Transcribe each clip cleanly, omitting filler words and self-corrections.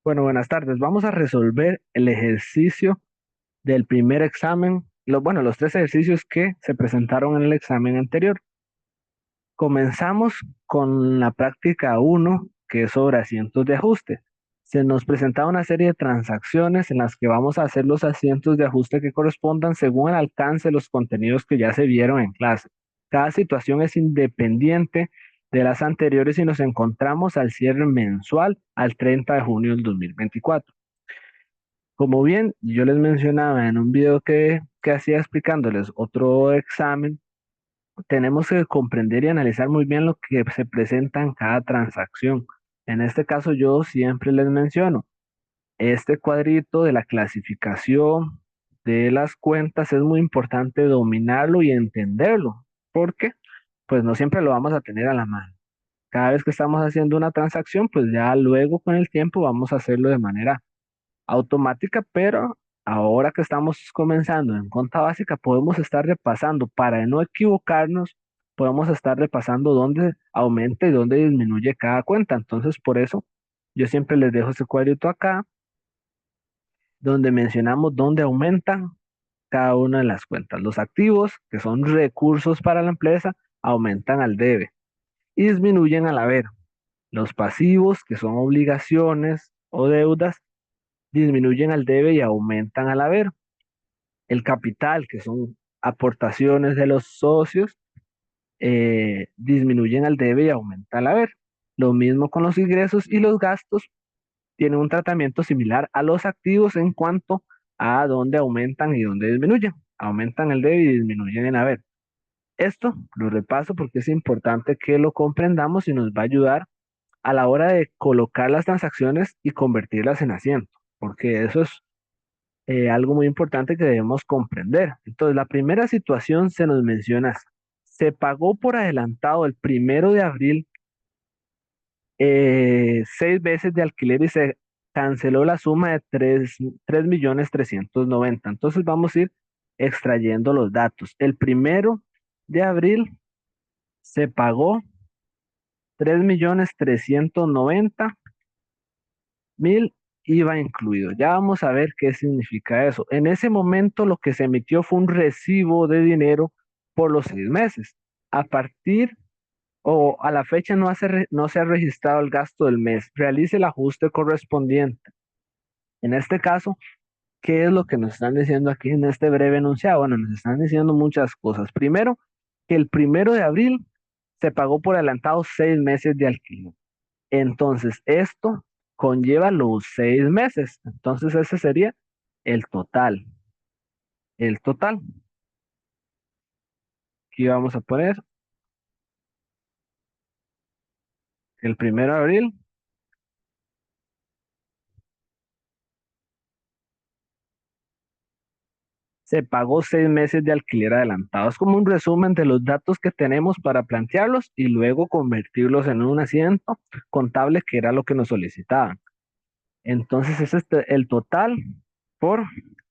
Bueno, buenas tardes. Vamos a resolver el ejercicio del primer examen, los tres ejercicios que se presentaron en el examen anterior. Comenzamos con la práctica uno, que es sobre asientos de ajuste. Se nos presentaba una serie de transacciones en las que vamos a hacer los asientos de ajuste que correspondan según el alcance de los contenidos que ya se vieron en clase. Cada situación es independiente de las anteriores y nos encontramos al cierre mensual al 30 de junio del 2024. Como bien yo les mencionaba en un video que hacía explicándoles otro examen, tenemos que comprender y analizar muy bien lo que se presenta en cada transacción. En este caso yo siempre les menciono, este cuadrito de la clasificación de las cuentas es muy importante dominarlo y entenderlo, porque pues no siempre lo vamos a tener a la mano. Cada vez que estamos haciendo una transacción, pues ya luego con el tiempo vamos a hacerlo de manera automática, pero ahora que estamos comenzando en cuenta básica, podemos estar repasando para no equivocarnos, podemos estar repasando dónde aumenta y dónde disminuye cada cuenta. Entonces, por eso yo siempre les dejo este cuadrito acá, donde mencionamos dónde aumentan cada una de las cuentas. Los activos, que son recursos para la empresa, aumentan al debe y disminuyen al haber. Los pasivos, que son obligaciones o deudas, disminuyen al debe y aumentan al haber. El capital, que son aportaciones de los socios, disminuyen al debe y aumentan al haber. Lo mismo con los ingresos y los gastos, tienen un tratamiento similar a los activos en cuanto a dónde aumentan y dónde disminuyen. Aumentan el debe y disminuyen el haber. Esto lo repaso porque es importante que lo comprendamos y nos va a ayudar a la hora de colocar las transacciones y convertirlas en asiento, porque eso es algo muy importante que debemos comprender. Entonces, la primera situación se nos menciona así. Se pagó por adelantado el 1 de abril 6 veces de alquiler y se canceló la suma de 3.390.000. Entonces, vamos a ir extrayendo los datos. El 1 de abril se pagó 3.390.000, IVA incluido. Ya vamos a ver qué significa eso. En ese momento lo que se emitió fue un recibo de dinero por los 6 meses. A partir o a la fecha no se ha registrado el gasto del mes. Realice el ajuste correspondiente. En este caso, ¿qué es lo que nos están diciendo aquí en este breve enunciado? Bueno, nos están diciendo muchas cosas. Primero, que el 1 de abril se pagó por adelantado 6 meses de alquiler. Entonces, esto conlleva los 6 meses. Entonces, ese sería el total. El total. Aquí vamos a poner el 1 de abril. Se pagó 6 meses de alquiler adelantado. Es como un resumen de los datos que tenemos para plantearlos y luego convertirlos en un asiento contable que era lo que nos solicitaban. Entonces, ese es el total por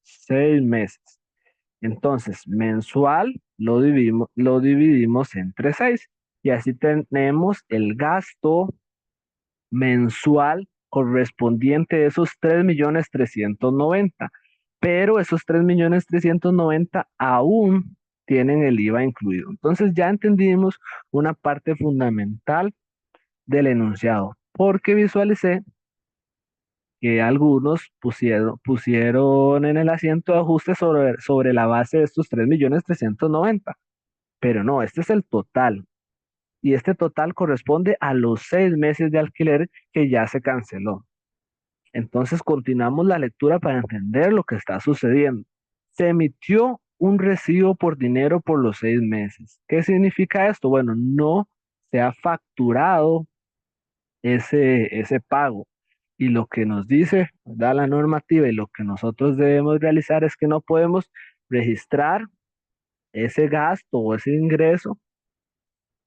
6 meses. Entonces, mensual lo dividimos entre 6 y así tenemos el gasto mensual correspondiente de esos 3.390.000. Pero esos 3.390.000 aún tienen el IVA incluido. Entonces ya entendimos una parte fundamental del enunciado, porque visualicé que algunos pusieron en el asiento de ajuste sobre la base de estos 3.390.000, pero no, este es el total. Y este total corresponde a los 6 meses de alquiler que ya se canceló. Entonces continuamos la lectura para entender lo que está sucediendo. Se emitió un recibo por dinero por los 6 meses. ¿Qué significa esto? Bueno, no se ha facturado ese pago. Y lo que nos dice, da la normativa y lo que nosotros debemos realizar es que no podemos registrar ese gasto o ese ingreso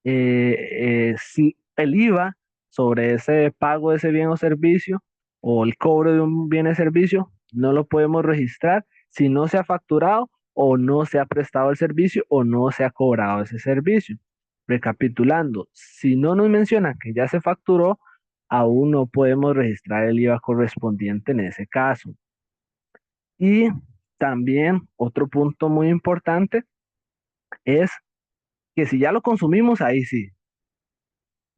si el IVA sobre ese pago de ese bien o servicio o el cobro de un bien o servicio no lo podemos registrar si no se ha facturado o no se ha prestado el servicio o no se ha cobrado ese servicio. Recapitulando, si no nos menciona que ya se facturó, aún no podemos registrar el IVA correspondiente en ese caso. Y también otro punto muy importante es que si ya lo consumimos, ahí sí.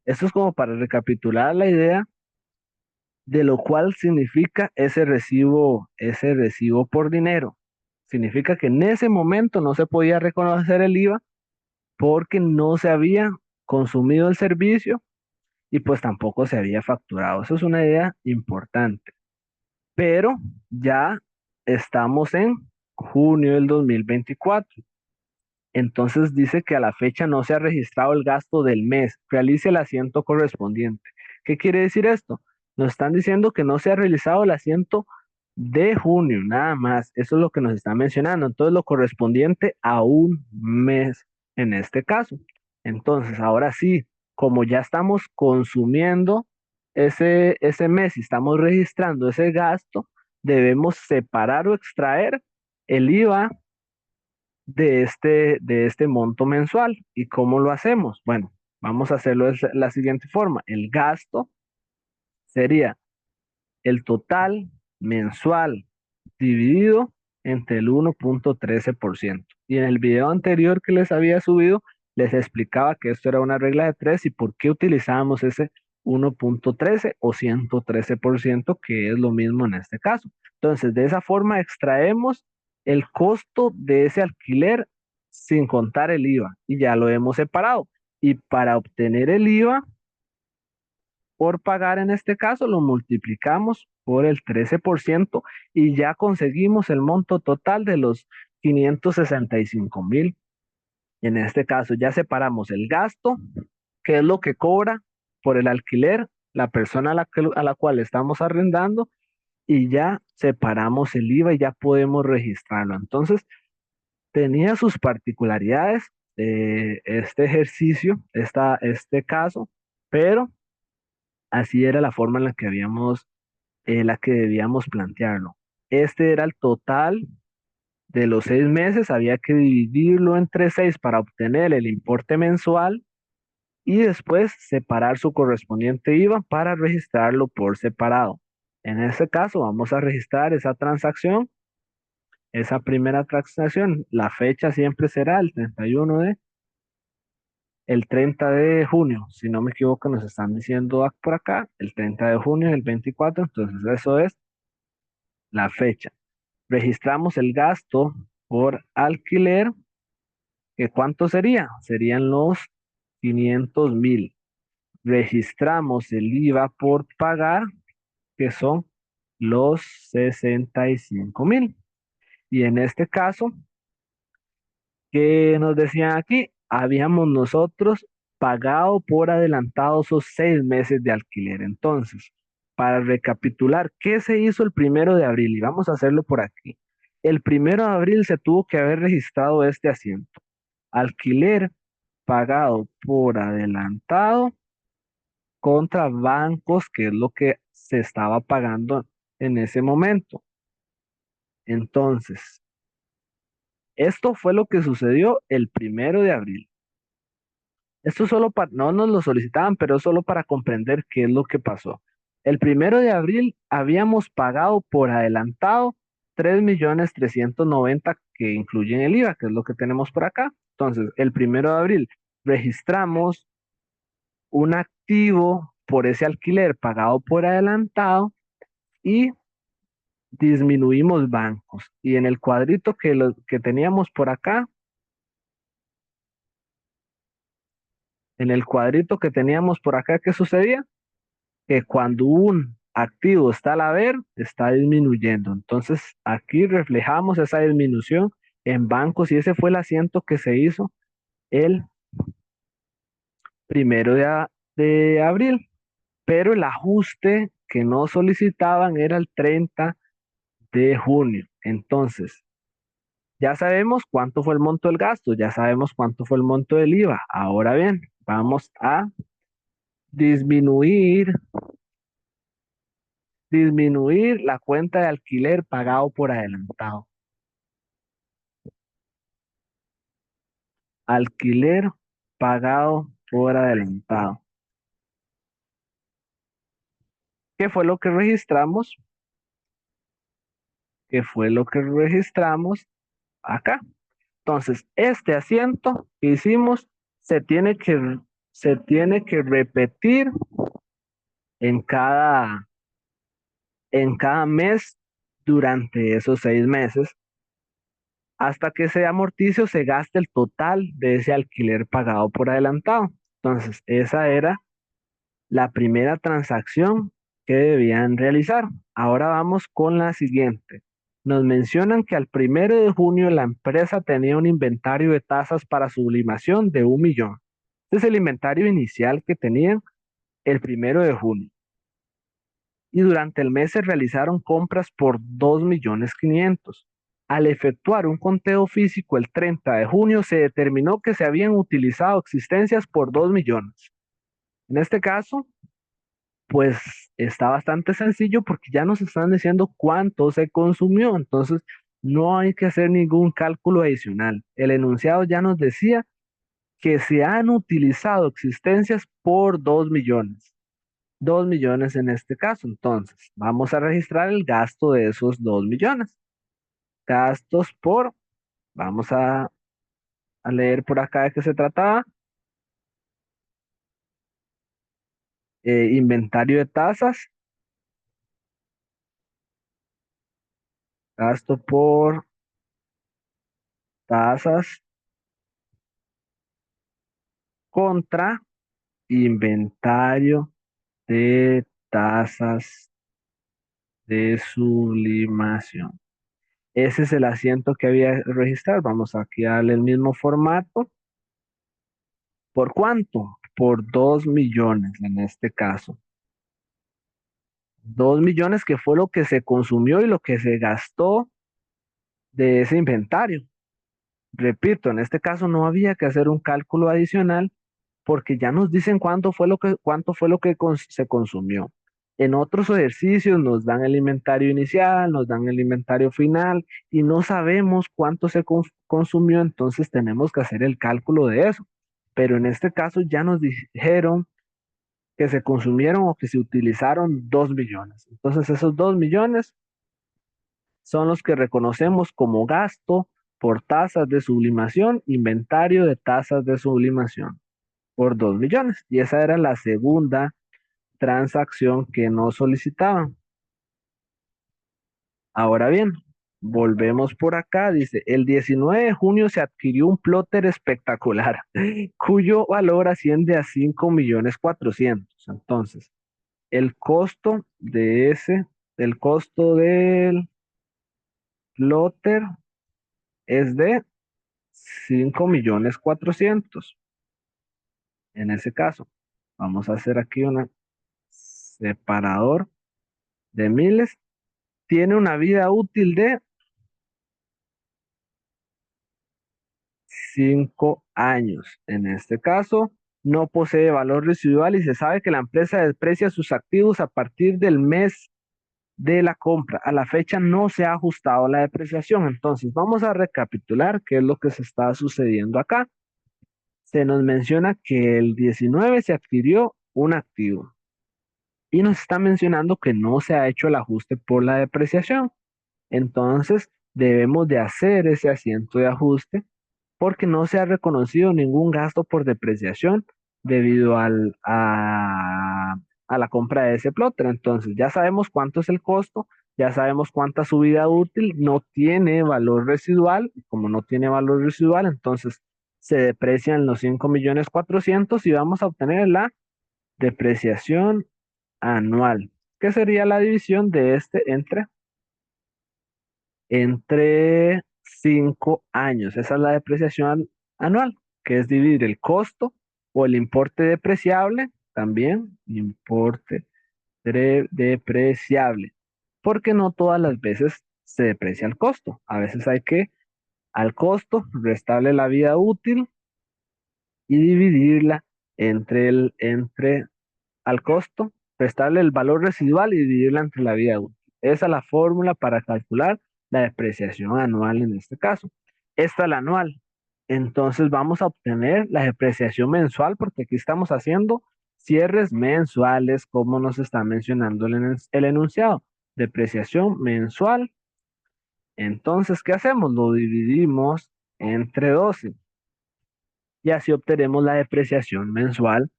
Esto es como para recapitular la idea de lo cual significa ese recibo por dinero. Significa que en ese momento no se podía reconocer el IVA porque no se había consumido el servicio y pues tampoco se había facturado. Eso es una idea importante. Pero ya estamos en junio del 2024. Entonces dice que a la fecha no se ha registrado el gasto del mes. Realice el asiento correspondiente. ¿Qué quiere decir esto? Nos están diciendo que no se ha realizado el asiento de junio, nada más. Eso es lo que nos está mencionando. Entonces lo correspondiente a un mes en este caso. Entonces, ahora sí, como ya estamos consumiendo ese mes y estamos registrando ese gasto, debemos separar o extraer el IVA de este monto mensual. ¿Y cómo lo hacemos? Bueno, vamos a hacerlo de la siguiente forma. El gasto sería el total mensual dividido entre el 1,13%. Y en el video anterior que les había subido, les explicaba que esto era una regla de tres y por qué utilizábamos ese 1,13 o 113%, que es lo mismo en este caso. Entonces, de esa forma extraemos el costo de ese alquiler sin contar el IVA y ya lo hemos separado. Y para obtener el IVA, por pagar en este caso, lo multiplicamos por el 13% y ya conseguimos el monto total de los 565,000. En este caso ya separamos el gasto, que es lo que cobra por el alquiler la persona a la cual estamos arrendando, y ya separamos el IVA y ya podemos registrarlo. Entonces, tenía sus particularidades este ejercicio, este caso, pero así era la forma en la que debíamos plantearlo. Este era el total de los 6 meses, había que dividirlo entre 6 para obtener el importe mensual y después separar su correspondiente IVA para registrarlo por separado. En este caso vamos a registrar esa transacción, esa primera transacción. La fecha siempre será el 30 de junio, si no me equivoco, nos están diciendo por acá, el 30 de junio del 24, entonces eso es la fecha. Registramos el gasto por alquiler, que ¿cuánto sería? Serían los 500,000. Registramos el IVA por pagar, que son los 65,000. Y en este caso, ¿qué nos decían aquí? Habíamos nosotros pagado por adelantado esos 6 meses de alquiler. Entonces, para recapitular, ¿qué se hizo el 1 de abril? Y vamos a hacerlo por aquí. El 1 de abril se tuvo que haber registrado este asiento. Alquiler pagado por adelantado contra bancos, que es lo que se estaba pagando en ese momento. Entonces, esto fue lo que sucedió el 1 de abril. Esto solo para, no nos lo solicitaban, pero es solo para comprender qué es lo que pasó. El 1 de abril habíamos pagado por adelantado 3,390,000 que incluyen el IVA, que es lo que tenemos por acá. Entonces, el 1 de abril registramos un activo por ese alquiler pagado por adelantado y disminuimos bancos. Y en el cuadrito que teníamos por acá, en el cuadrito que teníamos por acá, ¿qué sucedía? Que cuando un activo está a la ver, está disminuyendo. Entonces, aquí reflejamos esa disminución en bancos y ese fue el asiento que se hizo el 1 de abril. Pero el ajuste que no solicitaban era el 30 de junio. Entonces, ya sabemos cuánto fue el monto del gasto, ya sabemos cuánto fue el monto del IVA. Ahora bien, vamos a disminuir, disminuir la cuenta de alquiler pagado por adelantado. Alquiler pagado por adelantado. ¿Qué fue lo que registramos? ¿Qué fue lo que registramos acá? Entonces, este asiento que hicimos se tiene que, se tiene que repetir en en cada mes durante esos 6 meses hasta que se amortice o se gaste el total de ese alquiler pagado por adelantado. Entonces, esa era la primera transacción que debían realizar. Ahora vamos con la siguiente. Nos mencionan que al 1 de junio la empresa tenía un inventario de tazas para sublimación de 1 millón. Este es el inventario inicial que tenían el 1 de junio. Y durante el mes se realizaron compras por 2.500.000. Al efectuar un conteo físico el 30 de junio se determinó que se habían utilizado existencias por 2 millones. En este caso, pues está bastante sencillo porque ya nos están diciendo cuánto se consumió, entonces no hay que hacer ningún cálculo adicional. El enunciado ya nos decía que se han utilizado existencias por 2 millones. 2 millones en este caso, entonces vamos a registrar el gasto de esos 2 millones. Gastos por, vamos a leer por acá de qué se trataba. Inventario de tasas, gasto por tasas contra inventario de tasas de sublimación. Ese es el asiento que había que registrar. Vamos aquí a darle el mismo formato. ¿Por cuánto? Por 2 millones en este caso. 2 millones que fue lo que se consumió y lo que se gastó de ese inventario. Repito, en este caso no había que hacer un cálculo adicional porque ya nos dicen cuánto fue lo que se consumió. En otros ejercicios nos dan el inventario inicial, nos dan el inventario final y no sabemos cuánto se consumió, entonces tenemos que hacer el cálculo de eso. Pero en este caso ya nos dijeron que se consumieron o que se utilizaron 2 millones. Entonces esos 2 millones son los que reconocemos como gasto por tasas de sublimación, inventario de tasas de sublimación por 2 millones. Y esa era la segunda transacción que nos solicitaban. Ahora bien, volvemos por acá. Dice, el 19 de junio se adquirió un plotter espectacular, cuyo valor asciende a 5.400.000. Entonces, el costo de el costo del plotter es de 5.400.000. En ese caso, vamos a hacer aquí un separador de miles. Tiene una vida útil de 5 años. En este caso, no posee valor residual y se sabe que la empresa deprecia sus activos a partir del mes de la compra. A la fecha no se ha ajustado la depreciación. Entonces, vamos a recapitular qué es lo que se está sucediendo acá. Se nos menciona que el 19 se adquirió un activo y nos está mencionando que no se ha hecho el ajuste por la depreciación. Entonces, debemos de hacer ese asiento de ajuste porque no se ha reconocido ningún gasto por depreciación debido a la compra de ese plotter. Entonces, ya sabemos cuánto es el costo, ya sabemos cuánta su vida útil, no tiene valor residual. Como no tiene valor residual, entonces se deprecian los 5.400.000 y vamos a obtener la depreciación anual, que sería la división de este entre 5 años. Esa es la depreciación anual, que es dividir el costo o el importe depreciable, también importe depreciable, porque no todas las veces se deprecia el costo. A veces hay que al costo restarle la vida útil y dividirla entre al costo, restarle el valor residual y dividirla entre la vida útil. Esa es la fórmula para calcular la depreciación anual en este caso. Esta es la anual. Entonces vamos a obtener la depreciación mensual porque aquí estamos haciendo cierres mensuales, como nos está mencionando el enunciado. Depreciación mensual. Entonces, ¿qué hacemos? Lo dividimos entre 12 y así obtenemos la depreciación mensual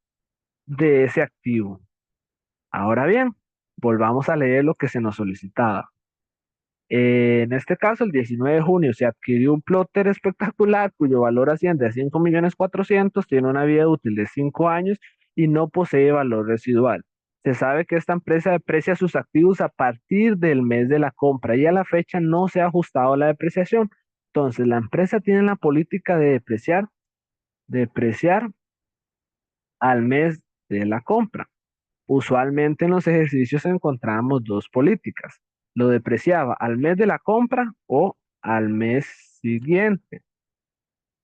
de ese activo. Ahora bien, volvamos a leer lo que se nos solicitaba. En este caso, el 19 de junio se adquirió un plotter espectacular cuyo valor asciende a 5.400.000, tiene una vida útil de 5 años y no posee valor residual. Se sabe que esta empresa deprecia sus activos a partir del mes de la compra y a la fecha no se ha ajustado la depreciación. Entonces, la empresa tiene la política de depreciar al mes de la compra. Usualmente en los ejercicios encontramos dos políticas. Lo depreciaba al mes de la compra o al mes siguiente.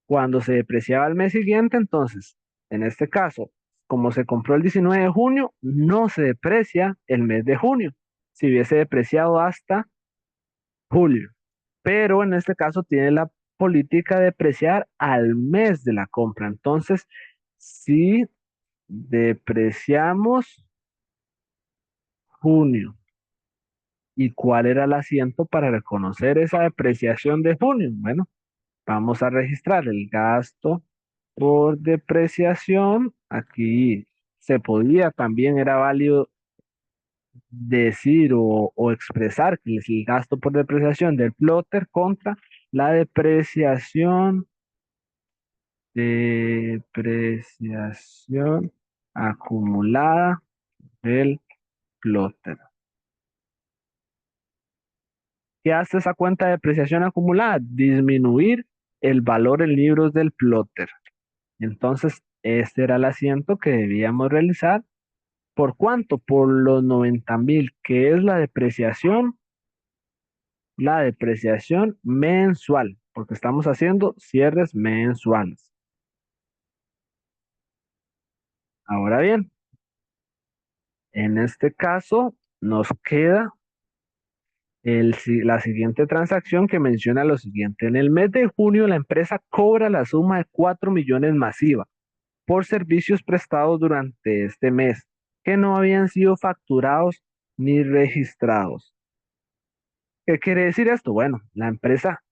Cuando se depreciaba al mes siguiente, entonces, en este caso, como se compró el 19 de junio, no se deprecia el mes de junio. Si hubiese depreciado hasta julio. Pero en este caso tiene la política de depreciar al mes de la compra. Entonces, si depreciamos junio. ¿Y cuál era el asiento para reconocer esa depreciación de junio? Bueno, vamos a registrar el gasto por depreciación. Aquí se podía, también era válido decir o expresar que es el gasto por depreciación del plotter contra la depreciación acumulada del plotter. ¿Qué hace esa cuenta de depreciación acumulada? Disminuir el valor en libros del plotter. Entonces, este era el asiento que debíamos realizar. ¿Por cuánto? Por los 90.000, que es la depreciación mensual, porque estamos haciendo cierres mensuales. Ahora bien, en este caso nos queda la siguiente transacción que menciona lo siguiente. En el mes de junio, la empresa cobra la suma de 4 millones masiva por servicios prestados durante este mes que no habían sido facturados ni registrados. ¿Qué quiere decir esto? Bueno, la empresa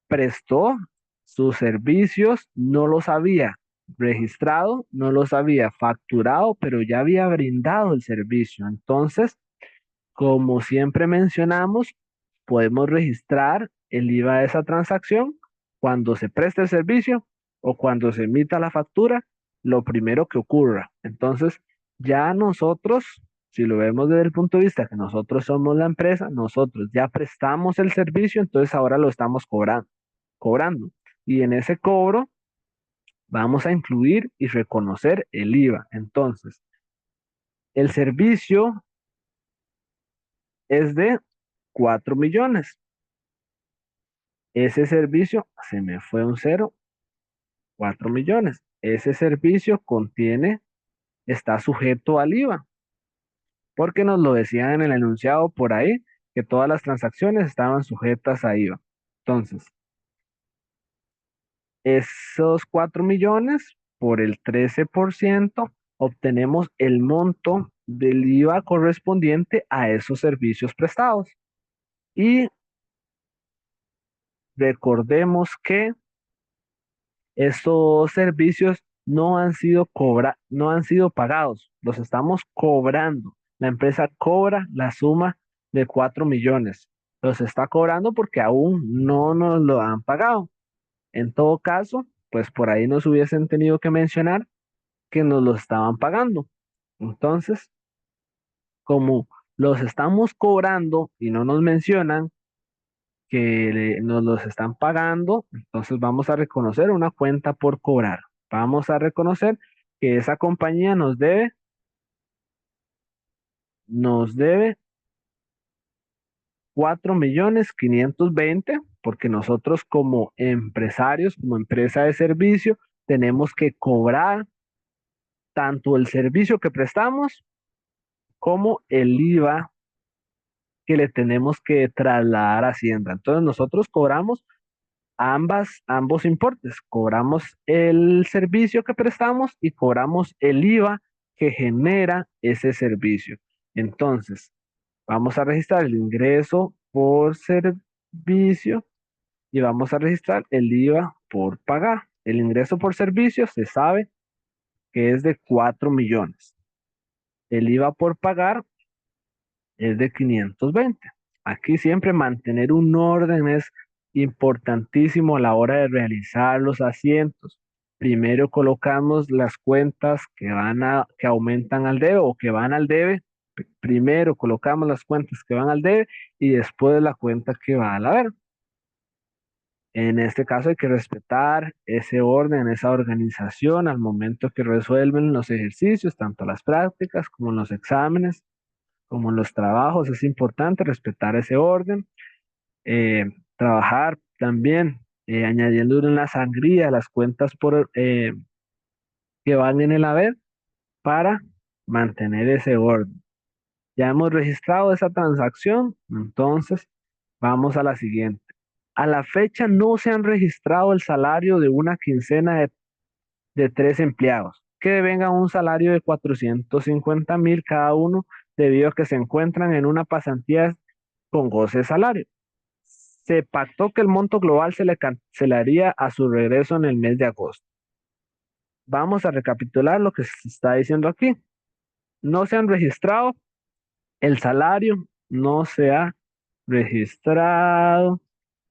prestó sus servicios, no los había registrado, no los había facturado, pero ya había brindado el servicio. Entonces, como siempre mencionamos, podemos registrar el IVA de esa transacción cuando se preste el servicio o cuando se emita la factura, lo primero que ocurra. Entonces, ya nosotros, si lo vemos desde el punto de vista que nosotros somos la empresa, nosotros ya prestamos el servicio, entonces ahora lo estamos cobrando. Y en ese cobro vamos a incluir y reconocer el IVA. Entonces, el servicio es de 4 millones. Ese servicio, se me fue un cero, 4 millones. Ese servicio está sujeto al IVA, porque nos lo decían en el enunciado por ahí, que todas las transacciones estaban sujetas a IVA. Entonces, esos 4 millones por el 13% obtenemos el monto del IVA correspondiente a esos servicios prestados. Y recordemos que estos servicios no han sido pagados, los estamos cobrando. La empresa cobra la suma de 4 millones. Los está cobrando porque aún no nos lo han pagado. En todo caso, pues por ahí nos hubiesen tenido que mencionar que nos lo estaban pagando. Entonces, como los estamos cobrando y no nos mencionan que nos los están pagando, entonces vamos a reconocer una cuenta por cobrar. Vamos a reconocer que esa compañía nos debe 4.520.000, porque nosotros como empresarios, como empresa de servicio, tenemos que cobrar tanto el servicio que prestamos como el IVA que le tenemos que trasladar a Hacienda. Entonces nosotros cobramos ambos importes. Cobramos el servicio que prestamos y cobramos el IVA que genera ese servicio. Entonces, vamos a registrar el ingreso por servicio y vamos a registrar el IVA por pagar. El ingreso por servicio se sabe que es de 4 millones. El IVA por pagar es de 520. Aquí siempre mantener un orden es importantísimo a la hora de realizar los asientos. Primero colocamos las cuentas que aumentan al debe o que van al debe. Primero colocamos las cuentas que van al debe y después la cuenta que va al haber. En este caso hay que respetar ese orden, esa organización al momento que resuelven los ejercicios, tanto las prácticas como los exámenes, como los trabajos. Es importante respetar ese orden. eh, Trabajar también añadiendo una sangría a las cuentas que van en el haber para mantener ese orden. Ya hemos registrado esa transacción, entonces vamos a la siguiente. A la fecha no se han registrado el salario de una quincena de 3 empleados, que venga un salario de 450,000 cada uno debido a que se encuentran en una pasantía con goce de salario. Se pactó que el monto global se le cancelaría a su regreso en el mes de agosto. Vamos a recapitular lo que se está diciendo aquí. No se han registrado el salario, no se ha registrado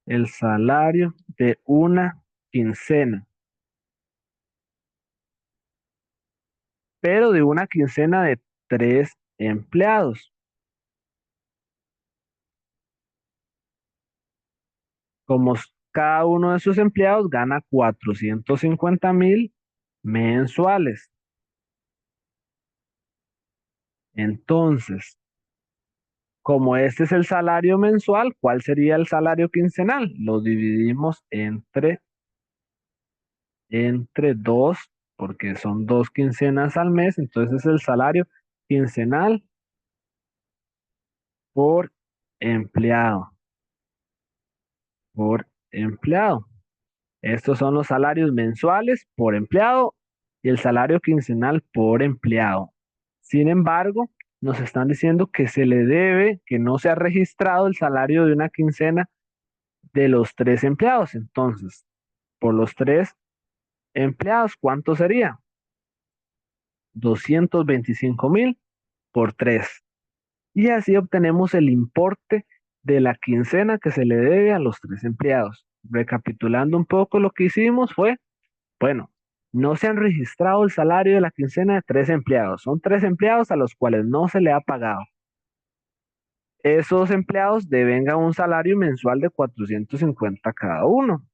el salario de una quincena, pero de una quincena de 3 empleados. Como cada uno de sus empleados gana 450,000 mensuales. Entonces, como este es el salario mensual, ¿cuál sería el salario quincenal? Lo dividimos entre dos, porque son 2 quincenas al mes, entonces es el salario quincenal por empleado, por empleado. Estos son los salarios mensuales por empleado y el salario quincenal por empleado. Sin embargo, nos están diciendo que se le debe, que no se ha registrado el salario de una quincena de los 3 empleados. Entonces, por los 3 empleados, ¿cuánto sería? 225,000 por 3. Y así obtenemos el importe de la quincena que se le debe a los 3 empleados. Recapitulando un poco lo que hicimos fue, bueno, no se han registrado el salario de la quincena de 3 empleados. Son 3 empleados a los cuales no se le ha pagado. Esos empleados devengan un salario mensual de 450 cada uno.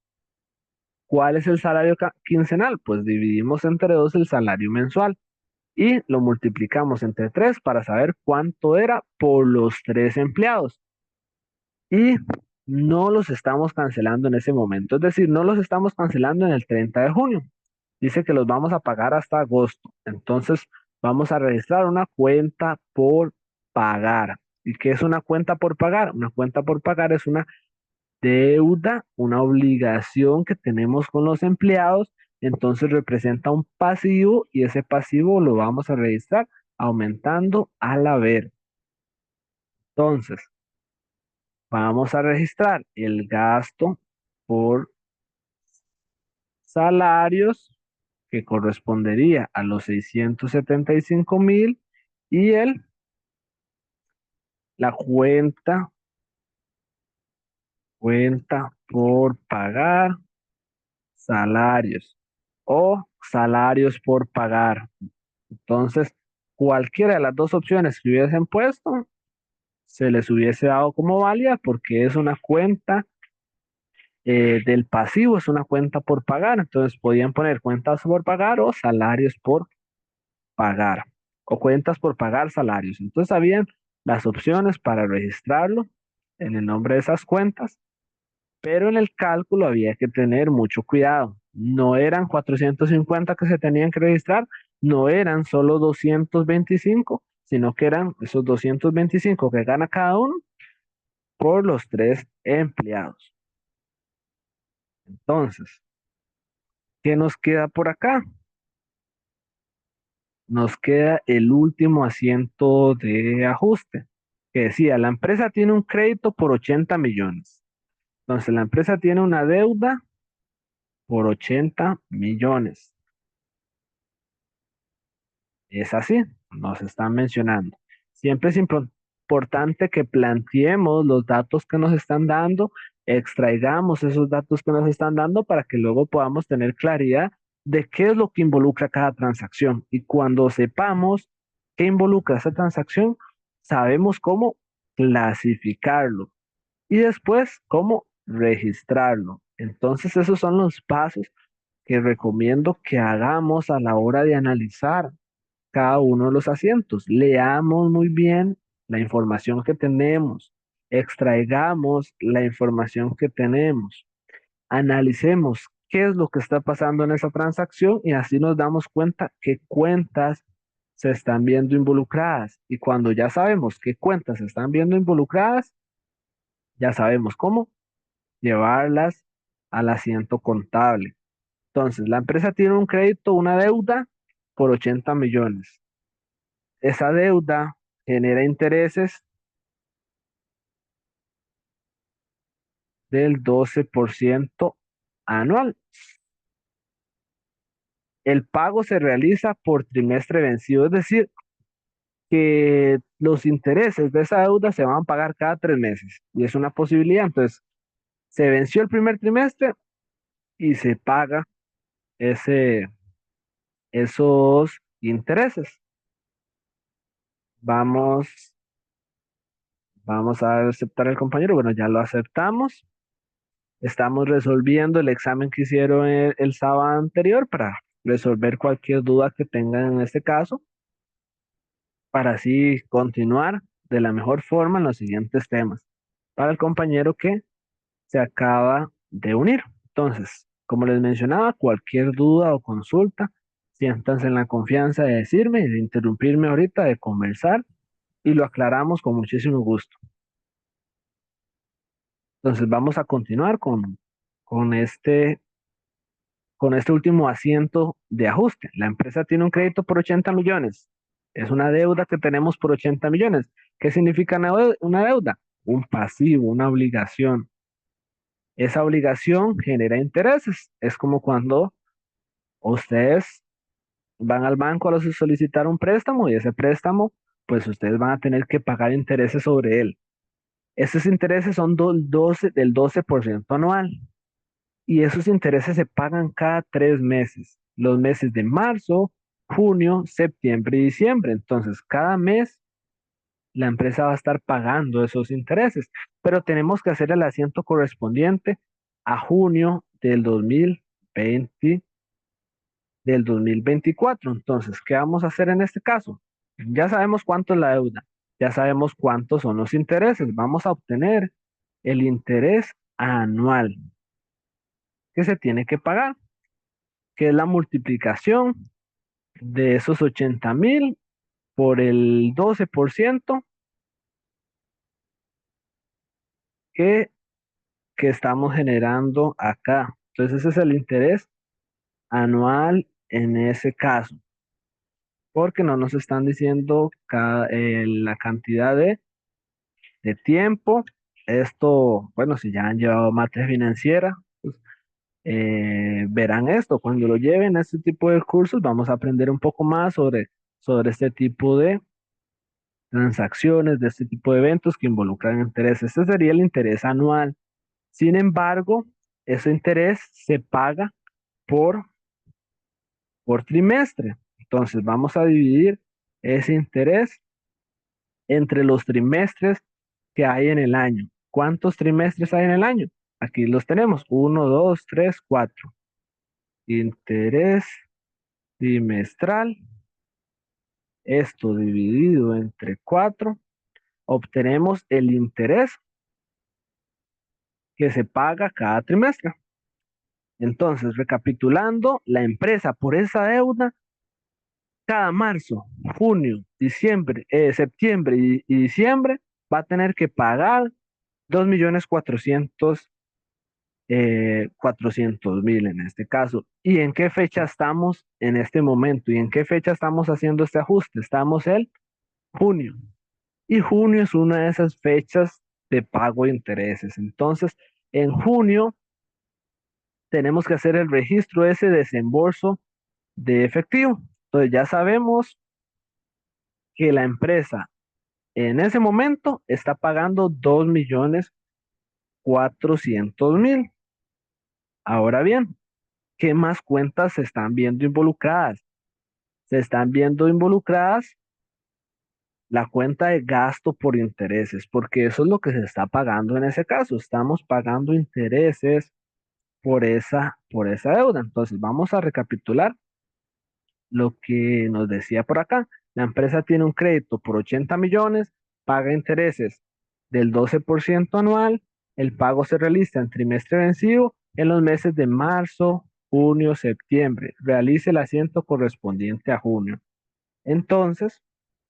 ¿Cuál es el salario quincenal? Pues dividimos entre dos el salario mensual y lo multiplicamos entre 3 para saber cuánto era por los 3 empleados. Y no los estamos cancelando en ese momento, es decir, no los estamos cancelando en el 30 de junio. Dice que los vamos a pagar hasta agosto. Entonces vamos a registrar una cuenta por pagar. ¿Y qué es una cuenta por pagar? Una cuenta por pagar es una deuda, una obligación que tenemos con los empleados, entonces representa un pasivo y ese pasivo lo vamos a registrar aumentando al haber. Entonces, vamos a registrar el gasto por salarios que correspondería a los 675,000 y la cuenta por pagar salarios o salarios por pagar. Entonces, cualquiera de las dos opciones que hubiesen puesto, se les hubiese dado como válida porque es una cuenta del pasivo, es una cuenta por pagar. Entonces, podían poner cuentas por pagar o salarios por pagar o cuentas por pagar salarios. Entonces, habían las opciones para registrarlo en el nombre de esas cuentas, pero en el cálculo había que tener mucho cuidado. No eran 450 que se tenían que registrar, no eran solo 225, sino que eran esos 225 que gana cada uno por los 3 empleados. Entonces, ¿qué nos queda por acá? nos queda el último asiento de ajuste, que decía, la empresa tiene un crédito por 80 millones. Entonces, la empresa tiene una deuda por 80 millones. Es así, nos están mencionando. Siempre es importante que planteemos los datos que nos están dando, extraigamos esos datos que nos están dando para que luego podamos tener claridad de qué es lo que involucra cada transacción. Y cuando sepamos qué involucra esa transacción, sabemos cómo clasificarlo y después cómo registrarlo. Entonces, esos son los pasos que recomiendo que hagamos a la hora de analizar cada uno de los asientos. Leamos muy bien la información que tenemos, extraigamos la información que tenemos, analicemos qué es lo que está pasando en esa transacción y así nos damos cuenta qué cuentas se están viendo involucradas. Y cuando ya sabemos qué cuentas se están viendo involucradas, ya sabemos cómo llevarlas al asiento contable. Entonces, la empresa tiene un crédito, una deuda por 80 millones. Esa deuda genera intereses del 12% anual. El pago se realiza por trimestre vencido, es decir, que los intereses de esa deuda se van a pagar cada 3 meses y es una posibilidad. Entonces, se venció el primer trimestre y se paga ese, esos intereses. Vamos, vamos a aceptar al compañero. Bueno, ya lo aceptamos. Estamos resolviendo el examen que hicieron el sábado anterior para resolver cualquier duda que tengan en este caso, para así continuar de la mejor forma en los siguientes temas. Para el compañero que se acaba de unir. Entonces, como les mencionaba, cualquier duda o consulta, siéntanse en la confianza de decirme, de interrumpirme ahorita, de conversar y lo aclaramos con muchísimo gusto. Entonces, vamos a continuar con este con este último asiento de ajuste. La empresa tiene un crédito por 80 millones. Es una deuda que tenemos por 80 millones. ¿Qué significa una deuda? Un pasivo, una obligación. Esa obligación genera intereses. Es como cuando ustedes van al banco a solicitar un préstamo y ese préstamo, pues ustedes van a tener que pagar intereses sobre él. Esos intereses son del 12% anual. Y esos intereses se pagan cada 3 meses, los meses de marzo, junio, septiembre y diciembre. Entonces, cada mes la empresa va a estar pagando esos intereses, pero tenemos que hacer el asiento correspondiente a junio del 2024. Entonces, ¿qué vamos a hacer en este caso? Ya sabemos cuánto es la deuda, ya sabemos cuántos son los intereses. Vamos a obtener el interés anual que se tiene que pagar, que es la multiplicación de esos 80.000 por el 12% que, que estamos generando acá. Entonces ese es el interés anual en ese caso, porque no nos están diciendo la cantidad de tiempo. Esto, bueno, si ya han llevado materia financiera, pues, verán esto. Cuando lo lleven a este tipo de cursos, vamos a aprender un poco más sobre este tipo de transacciones, de este tipo de eventos que involucran intereses. Este sería el interés anual. Sin embargo, ese interés se paga por, por trimestre. Entonces, vamos a dividir ese interés entre los trimestres que hay en el año. ¿Cuántos trimestres hay en el año? Aquí los tenemos. Uno, dos, tres, cuatro. Interés trimestral. Esto dividido entre cuatro. Obtenemos el interés que se paga cada trimestre. Entonces, recapitulando, la empresa por esa deuda, cada marzo, junio, diciembre, septiembre y diciembre, va a tener que pagar 2.400.000 400.000 en este caso. ¿Y en qué fecha estamos en este momento? ¿Y en qué fecha estamos haciendo este ajuste? Estamos en junio. Y junio es una de esas fechas de pago de intereses. Entonces, en junio tenemos que hacer el registro de ese desembolso de efectivo. Entonces, ya sabemos que la empresa en ese momento está pagando 2.400.000. Ahora bien, ¿qué más cuentas se están viendo involucradas? Se están viendo involucradas la cuenta de gasto por intereses, porque eso es lo que se está pagando en ese caso. Estamos pagando intereses por esa deuda. Entonces, vamos a recapitular lo que nos decía por acá. La empresa tiene un crédito por 80 millones, paga intereses del 12% anual. El pago se realiza en trimestre vencido en los meses de marzo, junio, septiembre. Realice el asiento correspondiente a junio. Entonces,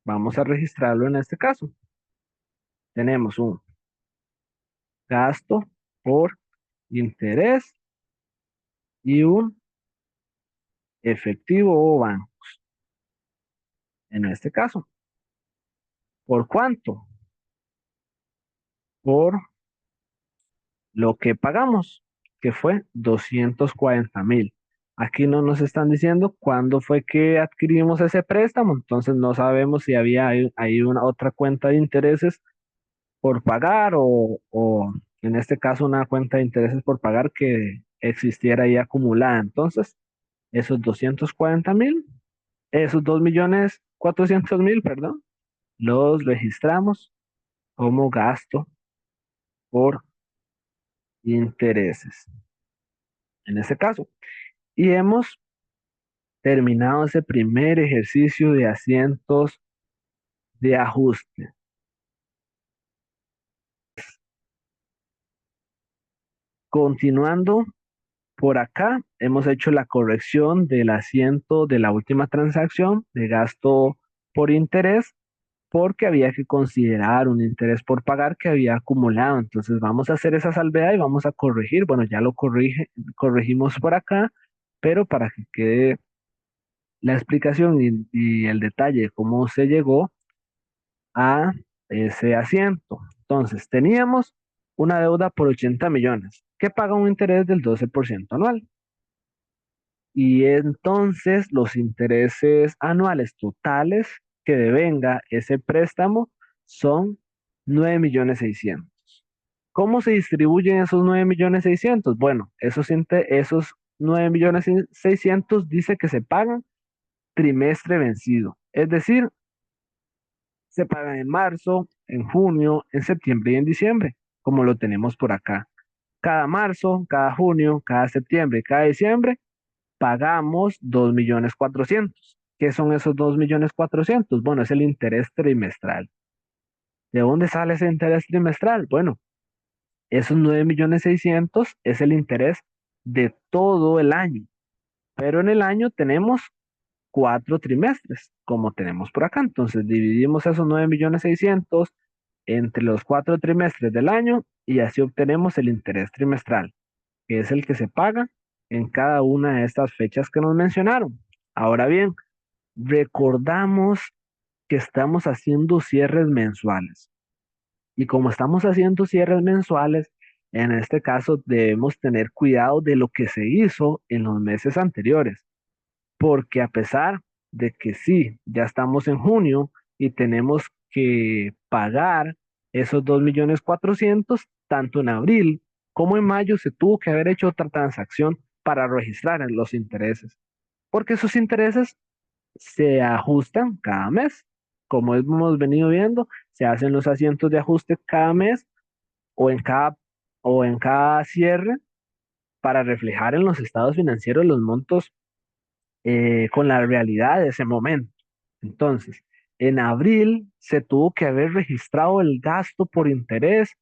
vamos a registrarlo en este caso. Tenemos un gasto por interés y un efectivo o banco. En este caso, ¿por cuánto? Por lo que pagamos, que fue 240.000. Aquí no nos están diciendo cuándo fue que adquirimos ese préstamo, entonces no sabemos si había ahí una otra cuenta de intereses por pagar o en este caso una cuenta de intereses por pagar que existiera ahí acumulada. Entonces, esos 240.000, esos 2.400.000, perdón, los registramos como gasto por intereses en ese caso. Y hemos terminado ese primer ejercicio de asientos de ajuste. Continuando por acá, hemos hecho la corrección del asiento de la última transacción de gasto por interés porque había que considerar un interés por pagar que había acumulado. Entonces vamos a hacer esa salvedad y vamos a corregir. Bueno, ya lo corregimos por acá, pero para que quede la explicación y el detalle de cómo se llegó a ese asiento. Entonces, teníamos una deuda por 80 millones que paga un interés del 12% anual. Y entonces los intereses anuales totales que devenga ese préstamo son 9.600.000. ¿Cómo se distribuyen esos 9.600.000? Bueno, esos 9.600.000 dice que se pagan trimestre vencido. Es decir, se pagan en marzo, en junio, en septiembre y en diciembre, como lo tenemos por acá. Cada marzo, cada junio, cada septiembre y cada diciembre pagamos 2.400.000. ¿Qué son esos 2.400.000? Bueno, es el interés trimestral. ¿De dónde sale ese interés trimestral? Bueno, esos 9.600.000 es el interés de todo el año, pero en el año tenemos 4 trimestres, como tenemos por acá. Entonces dividimos esos 9.600.000 entre los 4 trimestres del año y así obtenemos el interés trimestral, que es el que se paga en cada una de estas fechas que nos mencionaron. Ahora bien, recordamos que estamos haciendo cierres mensuales y como estamos haciendo cierres mensuales, en este caso debemos tener cuidado de lo que se hizo en los meses anteriores, porque a pesar de que sí, ya estamos en junio y tenemos que pagar esos 2.400.000, tanto en abril como en mayo se tuvo que haber hecho otra transacción para registrar en los intereses, porque esos intereses se ajustan cada mes. Como hemos venido viendo, se hacen los asientos de ajuste cada mes o o en cada cierre para reflejar en los estados financieros los montos con la realidad de ese momento. Entonces, en abril se tuvo que haber registrado el gasto por interés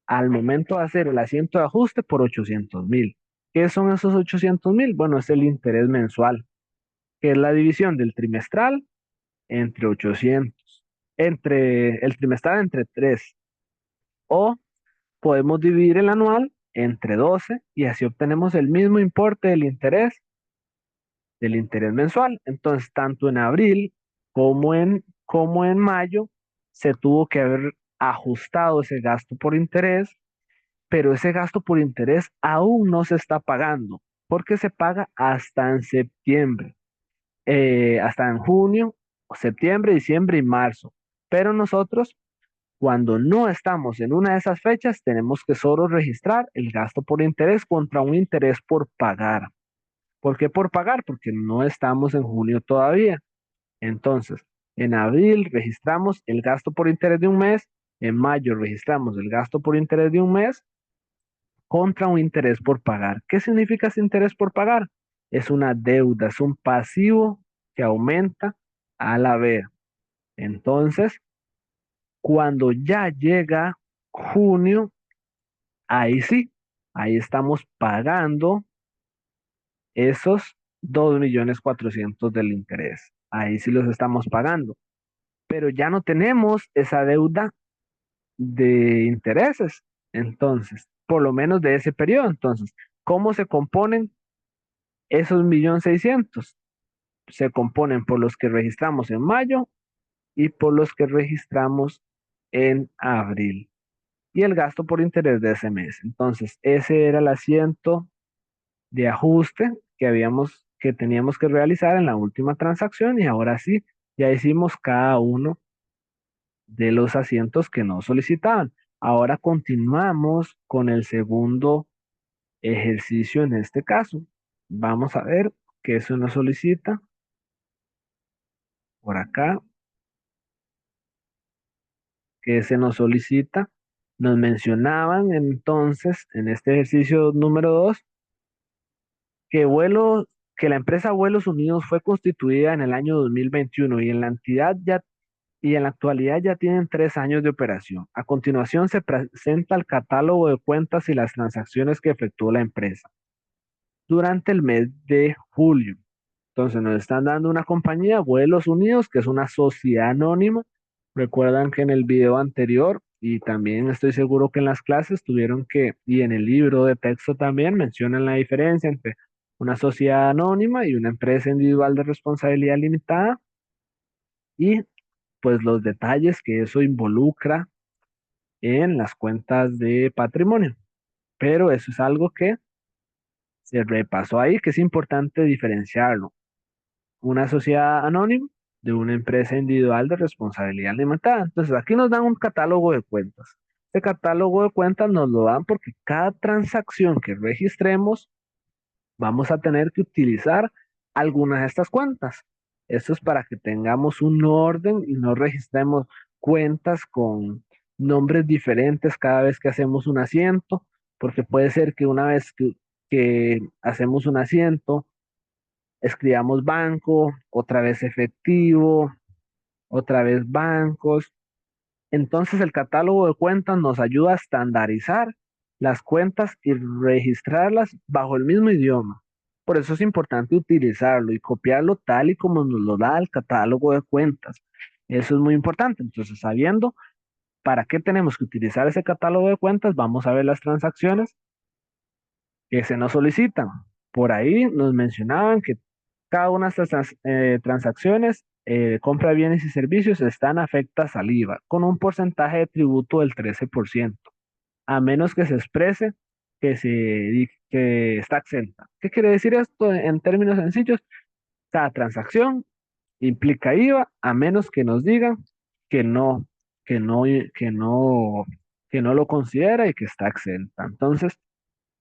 al momento de hacer el asiento de ajuste por 800.000. ¿Qué son esos 800.000? Bueno, es el interés mensual, que es la división del trimestral entre 800, entre el trimestral entre 3. O podemos dividir el anual entre 12 y así obtenemos el mismo importe del interés mensual. Entonces, tanto en abril como en mayo se tuvo que haber ajustado ese gasto por interés, pero ese gasto por interés aún no se está pagando porque se paga hasta en septiembre, hasta en junio, septiembre, diciembre y marzo. Pero nosotros, cuando no estamos en una de esas fechas, tenemos que solo registrar el gasto por interés contra un interés por pagar. ¿Por qué por pagar? Porque no estamos en junio todavía. Entonces, en abril registramos el gasto por interés de un mes, en mayo registramos el gasto por interés de un mes contra un interés por pagar. ¿Qué significa ese interés por pagar? Es una deuda, es un pasivo que aumenta al haber. Entonces, cuando ya llega junio, ahí sí, ahí estamos pagando esos 2.400.000 del interés. Ahí sí los estamos pagando, pero ya no tenemos esa deuda de intereses. Entonces, por lo menos de ese periodo. Entonces, ¿cómo se componen esos 1.600.000? Se componen por los que registramos en mayo y por los que registramos en abril. Y el gasto por interés de ese mes. Entonces, ese era el asiento de ajuste que teníamos que realizar en la última transacción y ahora sí, ya hicimos cada uno de los asientos que nos solicitaban. Ahora continuamos con el segundo ejercicio en este caso. Vamos a ver qué se nos solicita por acá, qué se nos solicita. Nos mencionaban entonces en este ejercicio número 2 que que la empresa Vuelos Unidos fue constituida en el año 2021 y en la entidad ya y en la actualidad ya tienen 3 años de operación. A continuación se presenta el catálogo de cuentas y las transacciones que efectuó la empresa durante el mes de julio. Entonces nos están dando una compañía, Vuelos Unidos, que es una sociedad anónima. Recuerdan que en el video anterior y también estoy seguro que en las clases tuvieron y en el libro de texto también mencionan la diferencia entre una sociedad anónima y una empresa individual de responsabilidad limitada y pues los detalles que eso involucra en las cuentas de patrimonio. Pero eso es algo que se repasó ahí, que es importante diferenciarlo. Una sociedad anónima de una empresa individual de responsabilidad limitada. Entonces aquí nos dan un catálogo de cuentas. Este catálogo de cuentas nos lo dan porque cada transacción que registremos vamos a tener que utilizar algunas de estas cuentas. Esto es para que tengamos un orden y no registremos cuentas con nombres diferentes cada vez que hacemos un asiento, porque puede ser que una vez que hacemos un asiento, escribamos banco, otra vez efectivo, otra vez bancos. Entonces el catálogo de cuentas nos ayuda a estandarizar las cuentas y registrarlas bajo el mismo idioma. Por eso es importante utilizarlo y copiarlo tal y como nos lo da el catálogo de cuentas. Eso es muy importante. Entonces, sabiendo para qué tenemos que utilizar ese catálogo de cuentas, vamos a ver las transacciones que se nos solicitan. Por ahí nos mencionaban que cada una de estas transacciones de compra de bienes y servicios están afectas al IVA con un porcentaje de tributo del 13%, a menos que se exprese que está exenta. ¿Qué quiere decir esto en términos sencillos? Cada transacción implica IVA a menos que nos digan que no, que no, que no, que no lo considera y que está exenta. Entonces,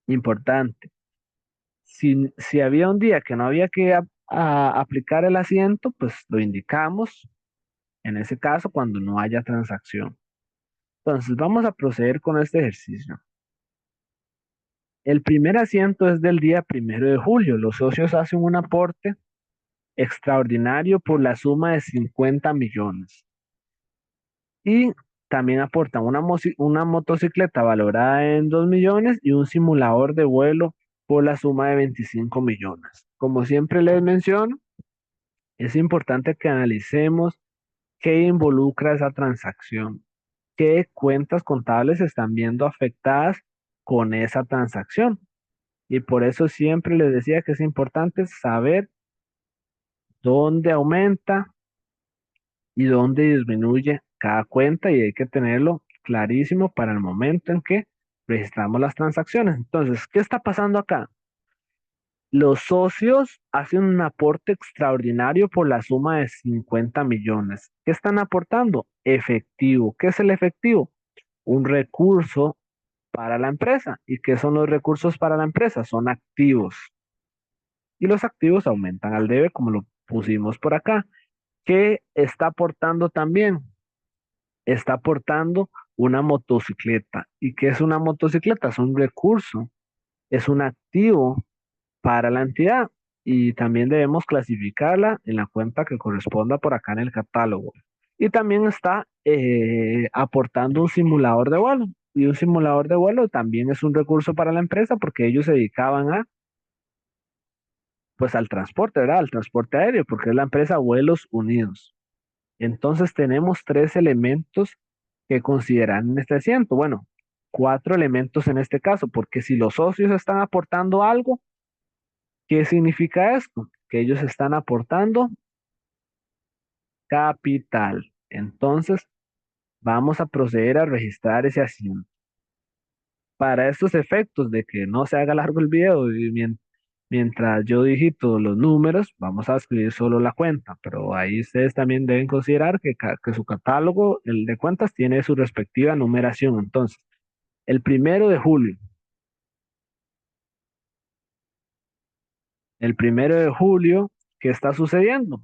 importante. Si había un día que no había que aplicar el asiento, pues lo indicamos en ese caso cuando no haya transacción. Entonces, vamos a proceder con este ejercicio. El primer asiento es del día 1 de julio. Los socios hacen un aporte extraordinario por la suma de 50 millones y también aportan una motocicleta valorada en 2 millones y un simulador de vuelo por la suma de 25 millones. Como siempre les menciono, es importante que analicemos qué involucra esa transacción, qué cuentas contables están viendo afectadas con esa transacción. Y por eso siempre les decía que es importante saber dónde aumenta y dónde disminuye cada cuenta y hay que tenerlo clarísimo para el momento en que registramos las transacciones. Entonces, ¿qué está pasando acá? Los socios hacen un aporte extraordinario por la suma de 50 millones. ¿Qué están aportando? Efectivo. ¿Qué es el efectivo? Un recurso para la empresa. ¿Y qué son los recursos para la empresa? Son activos. Y los activos aumentan al debe, como lo pusimos por acá. ¿Qué está aportando también? Está aportando una motocicleta. ¿Y qué es una motocicleta? Es un recurso, es un activo para la entidad y también debemos clasificarla en la cuenta que corresponda por acá en el catálogo. Y también está aportando un simulador de vuelo. Y un simulador de vuelo también es un recurso para la empresa porque ellos se dedicaban a, pues al transporte, ¿verdad? Al transporte aéreo, porque es la empresa Vuelos Unidos. Entonces tenemos tres elementos que consideran en este asiento. Bueno, cuatro elementos en este caso, porque si los socios están aportando algo, ¿qué significa esto? Que ellos están aportando capital. Entonces, vamos a proceder a registrar ese asiento. Para estos efectos de que no se haga largo el video y mientras yo digito los números, vamos a escribir solo la cuenta, pero ahí ustedes también deben considerar que su catálogo, el de cuentas, tiene su respectiva numeración. Entonces, el 1 de julio, el 1 de julio, ¿qué está sucediendo?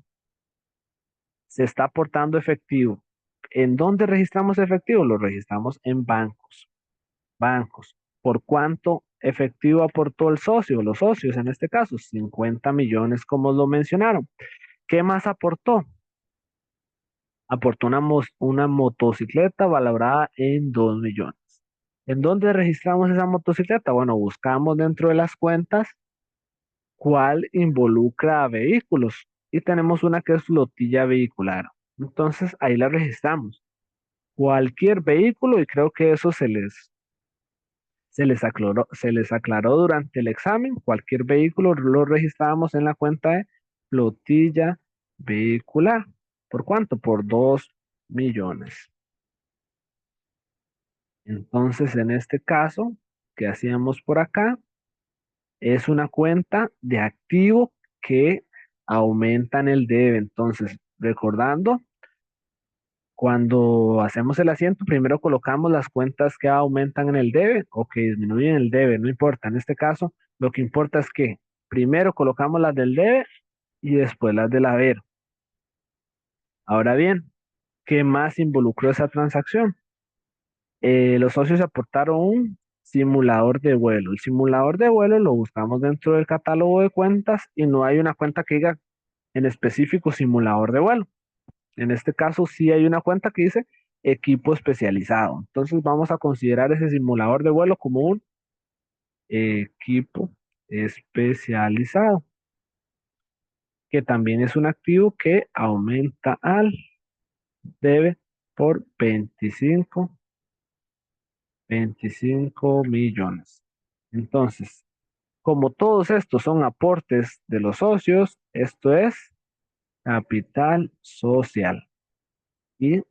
Se está aportando efectivo. ¿En dónde registramos efectivo? Lo registramos en bancos. Bancos. ¿Por cuánto efectivo aportó el socio? Los socios en este caso, 50 millones como lo mencionaron. ¿Qué más aportó? Aportó una motocicleta valorada en 2 millones. ¿En dónde registramos esa motocicleta? Bueno, buscamos dentro de las cuentas cuál involucra a vehículos y tenemos una que es flotilla vehicular. Entonces ahí la registramos. Cualquier vehículo y creo que eso se les aclaró durante el examen. Cualquier vehículo lo registrábamos en la cuenta de flotilla vehicular. ¿Por cuánto? Por 2 millones. Entonces, en este caso, ¿qué hacíamos por acá? Es una cuenta de activo que aumenta en el debe. Entonces, recordando, cuando hacemos el asiento, primero colocamos las cuentas que aumentan en el debe o que disminuyen el debe, no importa. En este caso, lo que importa es que primero colocamos las del debe y después las del haber. Ahora bien, ¿qué más involucró esa transacción? Los socios aportaron un simulador de vuelo. El simulador de vuelo lo buscamos dentro del catálogo de cuentas y no hay una cuenta que diga en específico simulador de vuelo. En este caso sí hay una cuenta que dice equipo especializado. Entonces vamos a considerar ese simulador de vuelo como un equipo especializado, que también es un activo que aumenta al debe por 25 millones. Entonces, como todos estos son aportes de los socios, esto es capital social. Y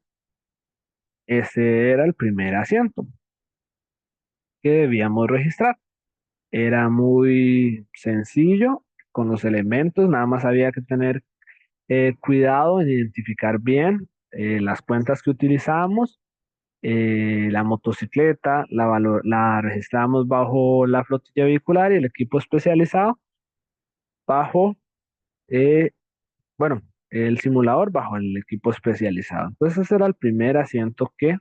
ese era el primer asiento que debíamos registrar. Era muy sencillo con los elementos, nada más había que tener cuidado en identificar bien las cuentas que utilizamos. La motocicleta la registramos bajo la flotilla vehicular y el equipo especializado bajo, eh, bueno, el simulador bajo el equipo especializado. Entonces ese era el primer asiento que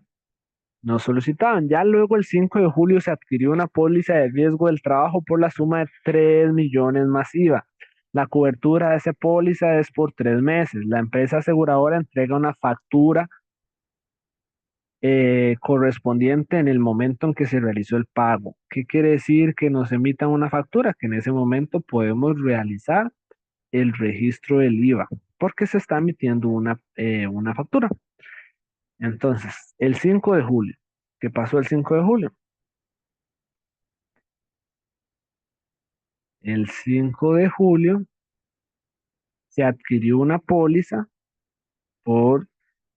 nos solicitaban. Ya luego el 5 de julio se adquirió una póliza de riesgo del trabajo por la suma de 3 millones más IVA. La cobertura de esa póliza es por 3 meses. La empresa aseguradora entrega una factura correspondiente en el momento en que se realizó el pago. ¿Qué quiere decir que nos emitan una factura? Que en ese momento podemos realizar el registro del IVA porque se está emitiendo una factura. Entonces, el 5 de julio, ¿qué pasó el 5 de julio? El 5 de julio se adquirió una póliza por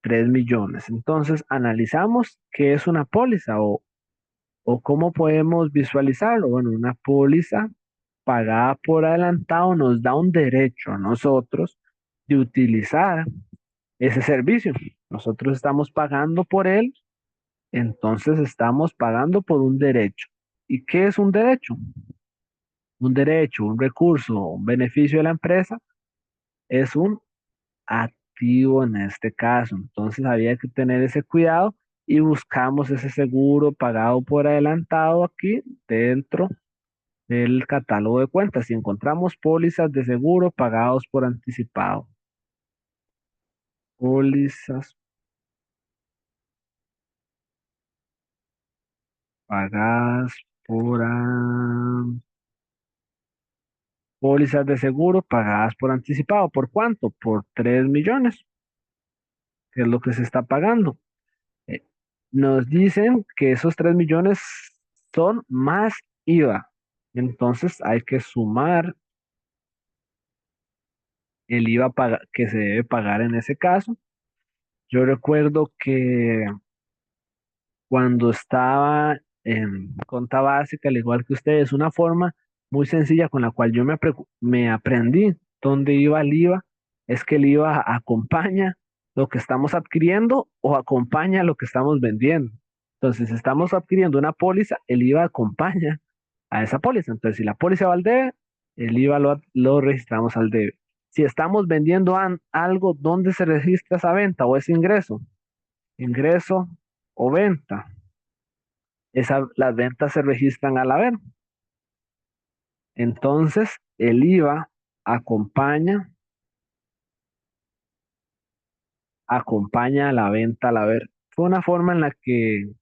3 millones. Entonces, analizamos qué es una póliza o cómo podemos visualizarlo. Bueno, una póliza pagada por adelantado nos da un derecho a nosotros de utilizar ese servicio. Nosotros estamos pagando por él, entonces estamos pagando por un derecho. ¿Y qué es un derecho? Un derecho, un recurso, un beneficio de la empresa es un activo en este caso. Entonces había que tener ese cuidado y buscamos ese seguro pagado por adelantado aquí dentro del catálogo de cuentas. Si encontramos pólizas de seguro pagados por anticipado, pólizas pagadas por pólizas de seguro pagadas por anticipado. ¿Por cuánto? Por 3 millones, que es lo que se está pagando. Eh, Nos dicen que esos 3 millones son más IVA. Entonces hay que sumar el IVA que se debe pagar en ese caso. Yo recuerdo que cuando estaba en cuenta básica, al igual que ustedes, una forma muy sencilla con la cual yo me aprendí dónde iba el IVA, es que el IVA acompaña lo que estamos adquiriendo o acompaña lo que estamos vendiendo. Entonces, si estamos adquiriendo una póliza, el IVA acompaña a esa póliza. Entonces, si la póliza va al debe, el IVA lo registramos al debe. Si estamos vendiendo algo, ¿dónde se registra esa venta o ese ingreso? Ingreso o venta. Las ventas se registran al haber. Entonces, el IVA acompaña, acompaña a la venta al haber. Fue una forma en la que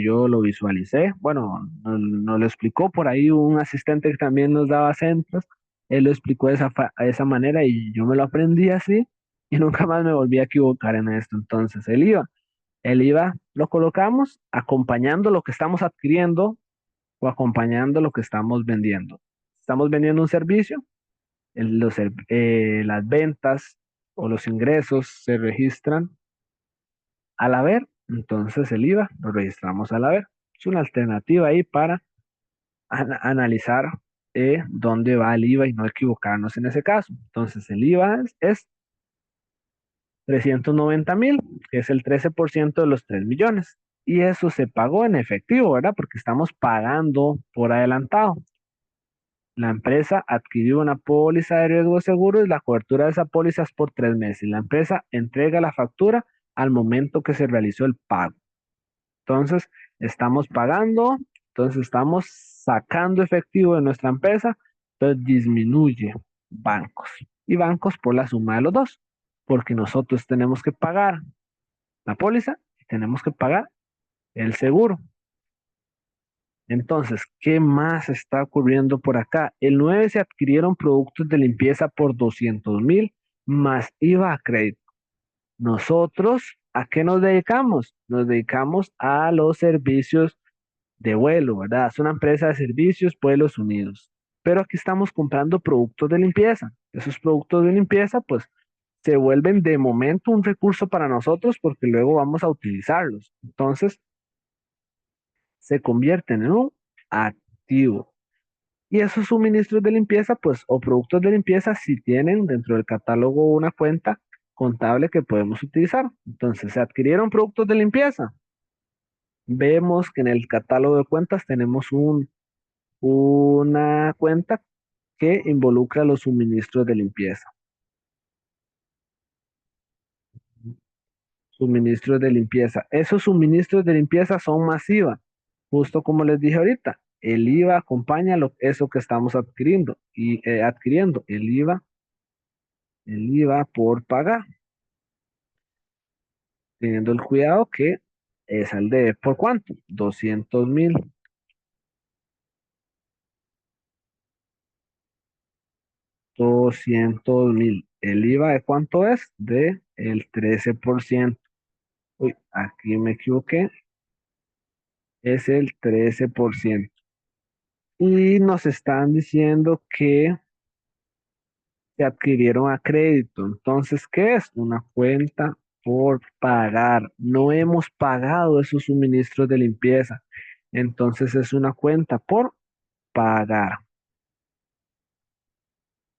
yo lo visualicé. Bueno, nos lo explicó por ahí un asistente que también nos daba centros. Él lo explicó de esa manera y yo me lo aprendí así y nunca más me volví a equivocar en esto. Entonces, el IVA lo colocamos acompañando lo que estamos adquiriendo o acompañando lo que estamos vendiendo. Estamos vendiendo un servicio, las ventas o los ingresos se registran al haber, entonces el IVA lo registramos al haber. Es una alternativa ahí para analizar dónde va el IVA y no equivocarnos en ese caso. Entonces el IVA es 390,000, que es el 13% de los 3 millones. Y eso se pagó en efectivo, ¿verdad? Porque estamos pagando por adelantado. La empresa adquirió una póliza de riesgo seguro y la cobertura de esa póliza es por 3 meses. La empresa entrega la factura al momento que se realizó el pago. Entonces, estamos pagando, entonces estamos sacando efectivo de nuestra empresa, entonces disminuye bancos y bancos por la suma de los dos, porque nosotros tenemos que pagar la póliza y tenemos que pagar el seguro. Entonces, ¿qué más está ocurriendo por acá? El 9 se adquirieron productos de limpieza por 200,000 más IVA a crédito. Nosotros, ¿a qué nos dedicamos? Nos dedicamos a los servicios de vuelo, ¿verdad? Es una empresa de servicios, Vuelos Unidos. Pero aquí estamos comprando productos de limpieza. Esos productos de limpieza, pues, se vuelven de momento un recurso para nosotros porque luego vamos a utilizarlos. Entonces, se convierten en un activo. Y esos suministros de limpieza, pues, o productos de limpieza, si tienen dentro del catálogo una cuenta contable que podemos utilizar. Entonces, se adquirieron productos de limpieza. Vemos que en el catálogo de cuentas tenemos una cuenta que involucra los suministros de limpieza. Suministros de limpieza. Esos suministros de limpieza son masivos, justo como les dije ahorita. El IVA acompaña eso que estamos adquiriendo. El IVA por pagar, teniendo el cuidado que es al de, ¿por cuánto? 200,000. 200,000. ¿El IVA de cuánto es? De el 13%. Uy, aquí me equivoqué. Es el 13%. y nos están diciendo que se adquirieron a crédito. Entonces, ¿qué es? Una cuenta por pagar. No hemos pagado esos suministros de limpieza. Entonces es una cuenta por pagar.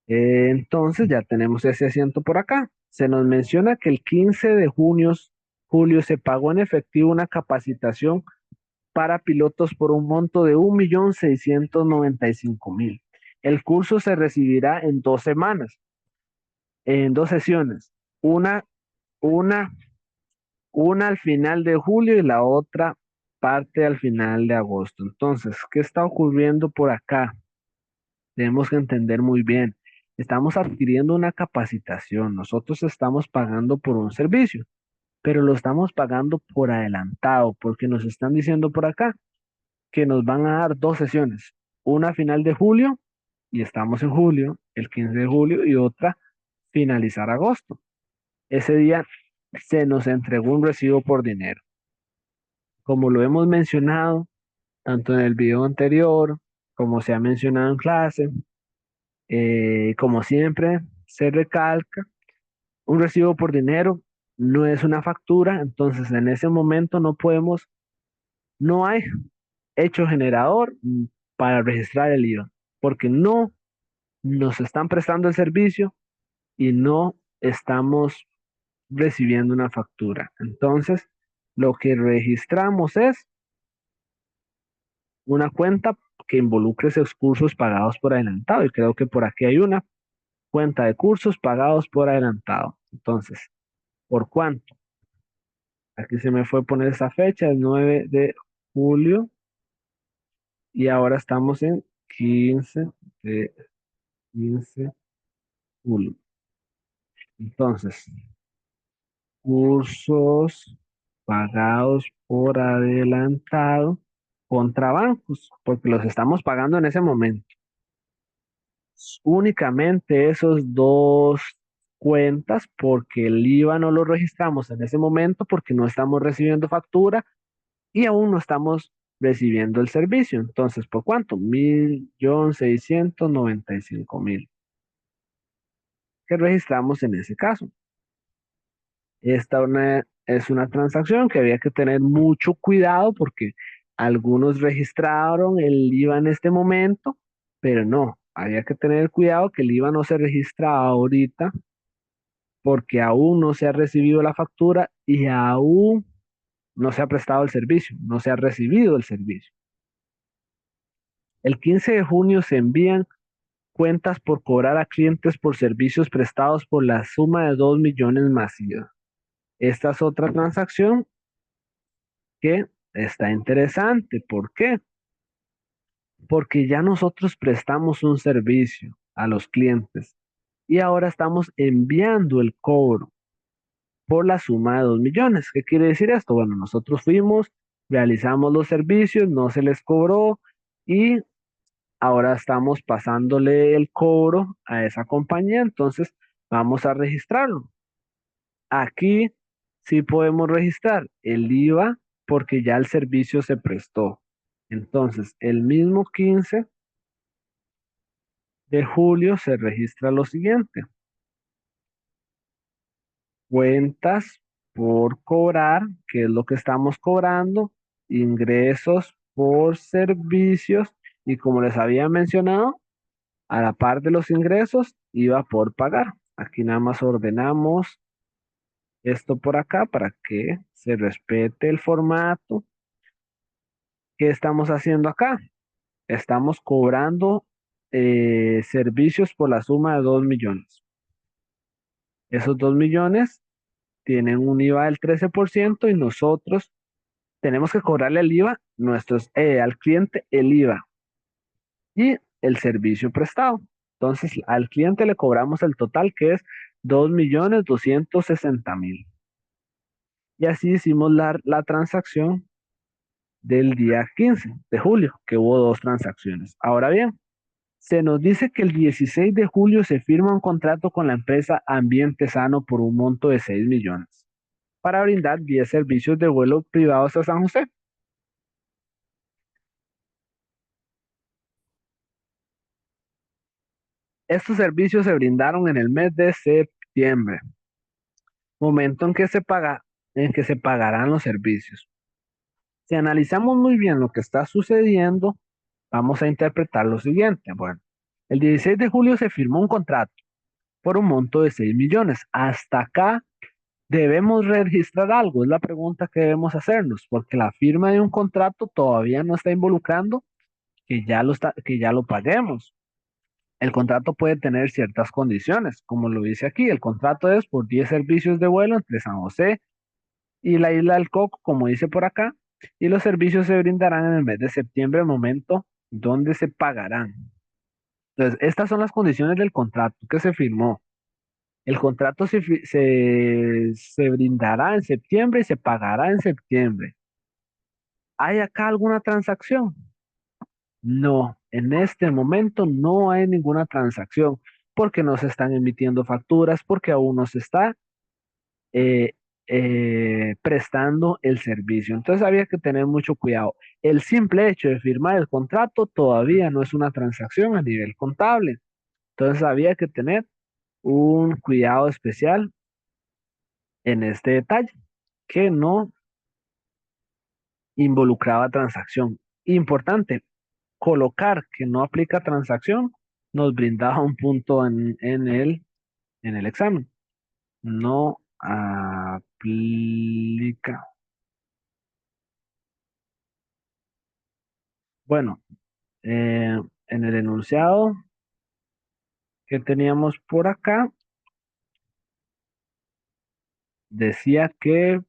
Entonces ya tenemos ese asiento por acá. Se nos menciona que el 15 de julio se pagó en efectivo una capacitación para pilotos por un monto de 1.695.000. El curso se recibirá en 2 semanas, en 2 sesiones. Una, una, una al final de julio y la otra parte al final de agosto. Entonces, ¿qué está ocurriendo por acá? Tenemos que entender muy bien. Estamos adquiriendo una capacitación. Nosotros estamos pagando por un servicio, pero lo estamos pagando por adelantado, porque nos están diciendo por acá que nos van a dar 2 sesiones, una a final de julio, y estamos en julio, el 15 de julio, y otra finalizar agosto. Ese día se nos entregó un recibo por dinero. Como lo hemos mencionado, tanto en el video anterior, como se ha mencionado en clase, como siempre se recalca, un recibo por dinero no es una factura, entonces en ese momento no hay hecho generador para registrar el IVA, porque no nos están prestando el servicio y no estamos recibiendo una factura. Entonces, lo que registramos es una cuenta que involucre esos cursos pagados por adelantado y creo que por aquí hay una cuenta de cursos pagados por adelantado. Entonces, ¿por cuánto? Aquí se me fue poner esa fecha, el 9 de julio, y ahora estamos en 15 de 15 julio. Entonces, cursos pagados por adelantado contra bancos, porque los estamos pagando en ese momento. Únicamente esos dos cuentas, porque el IVA no lo registramos en ese momento, porque no estamos recibiendo factura y aún no estamos recibiendo el servicio. Entonces, ¿por cuánto? 1.695.000 que registramos en ese caso. Es una transacción que había que tener mucho cuidado porque algunos registraron el IVA en este momento, pero no, había que tener cuidado que el IVA no se registra ahorita porque aún no se ha recibido la factura y aún no se ha prestado el servicio, no se ha recibido el servicio. El 15 de junio se envían cuentas por cobrar a clientes por servicios prestados por la suma de 2 millones masivos. Esta es otra transacción que está interesante. ¿Por qué? Porque ya nosotros prestamos un servicio a los clientes y ahora estamos enviando el cobro por la suma de 2 millones. ¿Qué quiere decir esto? Bueno, nosotros fuimos, realizamos los servicios, no se les cobró y ahora estamos pasándole el cobro a esa compañía, entonces vamos a registrarlo. Aquí sí podemos registrar el IVA porque ya el servicio se prestó. Entonces, el mismo 15 de julio se registra lo siguiente: cuentas por cobrar, que es lo que estamos cobrando, ingresos por servicios y como les había mencionado, a la par de los ingresos, IVA por pagar. Aquí nada más ordenamos esto por acá para que se respete el formato. ¿Qué estamos haciendo acá? Estamos cobrando servicios por la suma de 2 millones. Esos 2 millones tienen un IVA del 13% y nosotros tenemos que cobrarle el IVA al cliente el IVA y el servicio prestado. Entonces, al cliente le cobramos el total que es 2.260.000. Y así hicimos la transacción del día 15 de julio, que hubo 2 transacciones. Ahora bien, se nos dice que el 16 de julio se firma un contrato con la empresa Ambiente Sano por un monto de 6 millones para brindar 10 servicios de vuelo privados a San José. Estos servicios se brindaron en el mes de septiembre, momento en que se pagarán los servicios. Si analizamos muy bien lo que está sucediendo, vamos a interpretar lo siguiente. Bueno, el 16 de julio se firmó un contrato por un monto de 6 millones. Hasta acá debemos registrar algo, es la pregunta que debemos hacernos, porque la firma de un contrato todavía no está involucrando que ya lo paguemos. El contrato puede tener ciertas condiciones, como lo dice aquí. El contrato es por 10 servicios de vuelo entre San José y la isla del Coco, como dice por acá, y los servicios se brindarán en el mes de septiembre, momento donde se pagarán. Entonces, estas son las condiciones del contrato que se firmó. El contrato se brindará en septiembre y se pagará en septiembre. ¿Hay acá alguna transacción? No, en este momento no hay ninguna transacción porque no se están emitiendo facturas, porque aún no se está eh, prestando el servicio. Entonces había que tener mucho cuidado. El simple hecho de firmar el contrato todavía no es una transacción a nivel contable. Entonces había que tener un cuidado especial en este detalle, que no involucraba transacción. Importante, colocar que no aplica transacción nos brindaba un punto en el examen. No aplica. Bueno, en el enunciado que teníamos por acá, decía que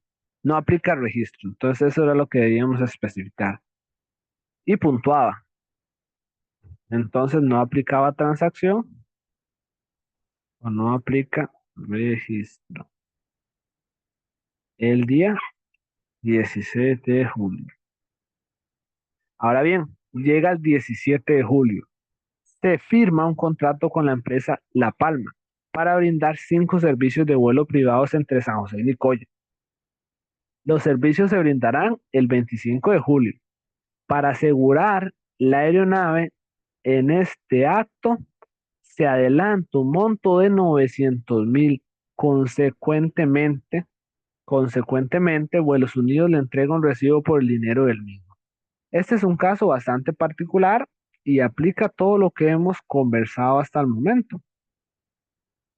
no aplica registro. Entonces eso era lo que debíamos especificar. Y puntuaba. Entonces no aplicaba transacción o no aplica registro. El día 16 de julio. Ahora bien, llega el 17 de julio. Se firma un contrato con la empresa La Palma para brindar 5 servicios de vuelo privados entre San José y Nicoya. Los servicios se brindarán el 25 de julio. Para asegurar la aeronave en este acto, se adelanta un monto de 900.000. Consecuentemente, Vuelos Unidos le entrega un recibo por el dinero del mismo. Este es un caso bastante particular y aplica todo lo que hemos conversado hasta el momento.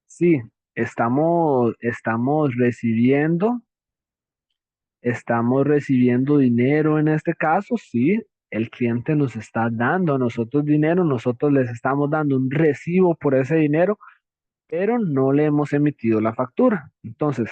Sí, estamos recibiendo dinero en este caso, sí, el cliente nos está dando a nosotros dinero, nosotros les estamos dando un recibo por ese dinero, pero no le hemos emitido la factura. Entonces,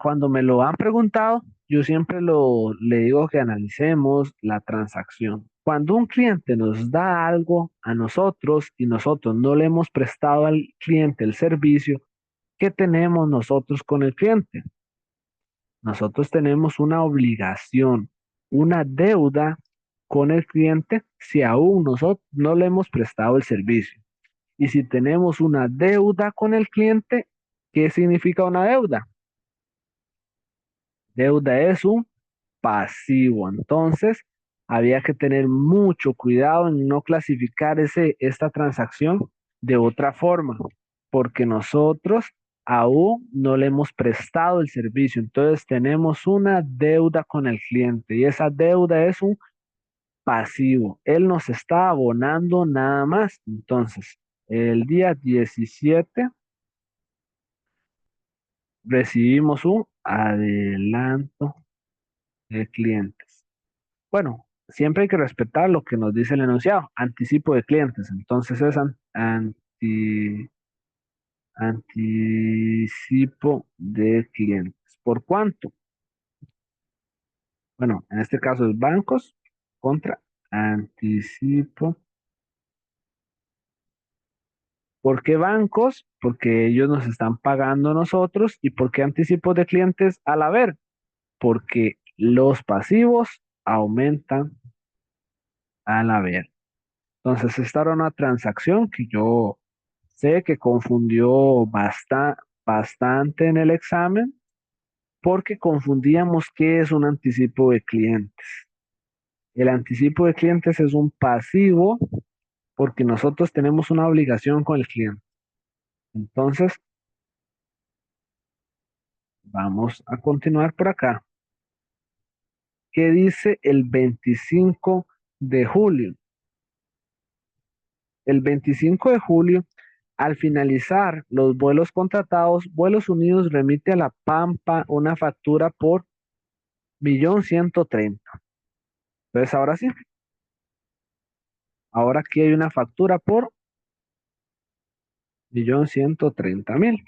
cuando me lo han preguntado, yo siempre le digo que analicemos la transacción. Cuando un cliente nos da algo a nosotros y nosotros no le hemos prestado al cliente el servicio, ¿qué tenemos nosotros con el cliente? Nosotros tenemos una obligación, una deuda con el cliente si aún nosotros no le hemos prestado el servicio. Y si tenemos una deuda con el cliente, ¿qué significa una deuda? Deuda es un pasivo. Entonces, había que tener mucho cuidado en no clasificar esta transacción de otra forma, porque nosotros aún no le hemos prestado el servicio. Entonces, tenemos una deuda con el cliente y esa deuda es un pasivo. Él nos está abonando nada más. Entonces, el día 17 recibimos un adelanto de clientes. Bueno, siempre hay que respetar lo que nos dice el enunciado, anticipo de clientes. Entonces es anticipo de clientes. ¿Por cuánto? Bueno, en este caso es bancos contra anticipo. ¿Por qué bancos? Porque ellos nos están pagando a nosotros. ¿Y por qué anticipo de clientes al haber? Porque los pasivos aumentan al haber. Entonces, esta era una transacción que yo sé que confundió bastante en el examen porque confundíamos qué es un anticipo de clientes. El anticipo de clientes es un pasivo porque nosotros tenemos una obligación con el cliente. Entonces, vamos a continuar por acá. ¿Qué dice el 25 de julio? El 25 de julio, al finalizar los vuelos contratados, Vuelos Unidos remite a La Pampa una factura por 1.130.000. Entonces, ahora sí, ahora aquí hay una factura por 1.130.000.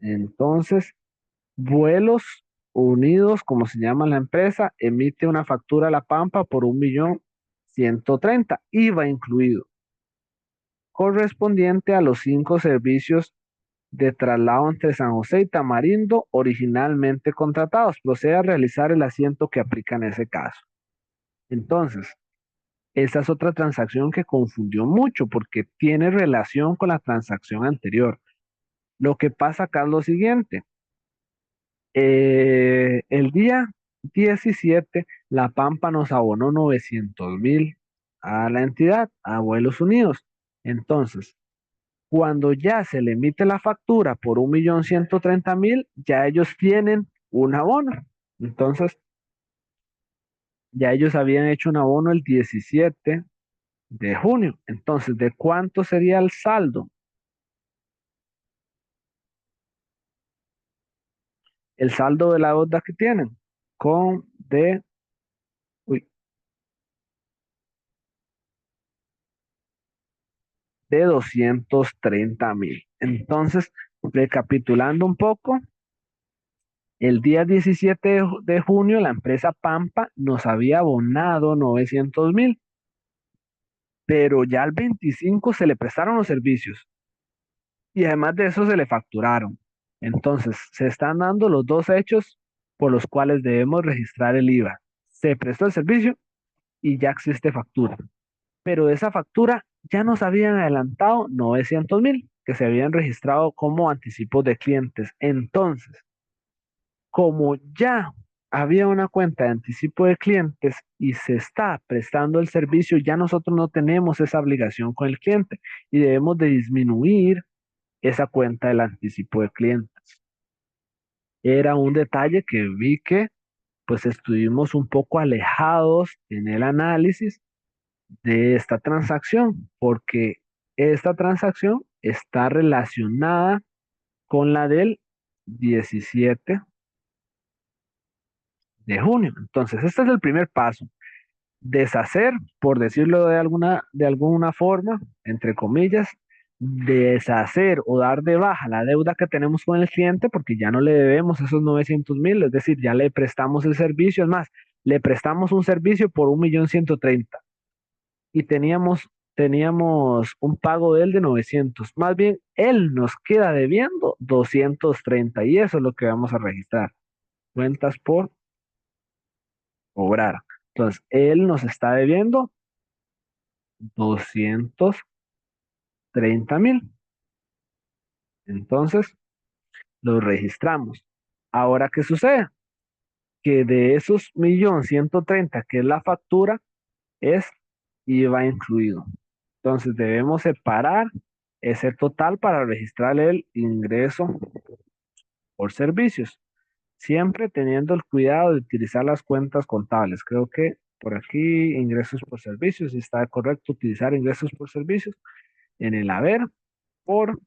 Entonces, Vuelos Unidos, como se llama la empresa, emite una factura a La Pampa por 1.130.000, IVA incluido, correspondiente a los 5 servicios de traslado entre San José y Tamarindo originalmente contratados. Procede a realizar el asiento que aplica en ese caso. Entonces, esa es otra transacción que confundió mucho porque tiene relación con la transacción anterior. Lo que pasa acá es lo siguiente. El día 17, La Pampa nos abonó 900.000 a la entidad, a Vuelos Unidos. Entonces, cuando ya se le emite la factura por 1.130.000, ya ellos tienen un abono. Entonces, ya ellos habían hecho un abono el 17 de junio. Entonces, ¿de cuánto sería el saldo? El saldo de la deuda que tienen con uy, de 230.000. Entonces, recapitulando un poco, el día 17 de junio la empresa Pampa nos había abonado 900.000, pero ya al 25 se le prestaron los servicios y además de eso se le facturaron. Entonces, se están dando los dos hechos por los cuales debemos registrar el IVA. Se prestó el servicio y ya existe factura, pero de esa factura ya nos habían adelantado 900.000 que se habían registrado como anticipos de clientes. Entonces, como ya había una cuenta de anticipo de clientes y se está prestando el servicio, ya nosotros no tenemos esa obligación con el cliente y debemos de disminuir esa cuenta del anticipo de clientes. Era un detalle que vi que pues estuvimos un poco alejados en el análisis de esta transacción, porque esta transacción está relacionada con la del 17 de junio. Entonces, este es el primer paso. Deshacer, por decirlo de alguna forma, entre comillas, deshacer o dar de baja la deuda que tenemos con el cliente porque ya no le debemos esos 900.000, es decir, ya le prestamos el servicio, es más, le prestamos un servicio por 1.130.000 y teníamos un pago de él de 900. Más bien, él nos queda debiendo 230 y eso es lo que vamos a registrar. Cuentas por cobrar. Entonces, él nos está debiendo 230.000. Entonces, lo registramos. Ahora, ¿qué sucede? Que de esos 1.130.000, que es la factura, es IVA incluido. Entonces, debemos separar ese total para registrar el ingreso por servicios, siempre teniendo el cuidado de utilizar las cuentas contables. Creo que por aquí ingresos por servicios, está correcto utilizar ingresos por servicios en el haber por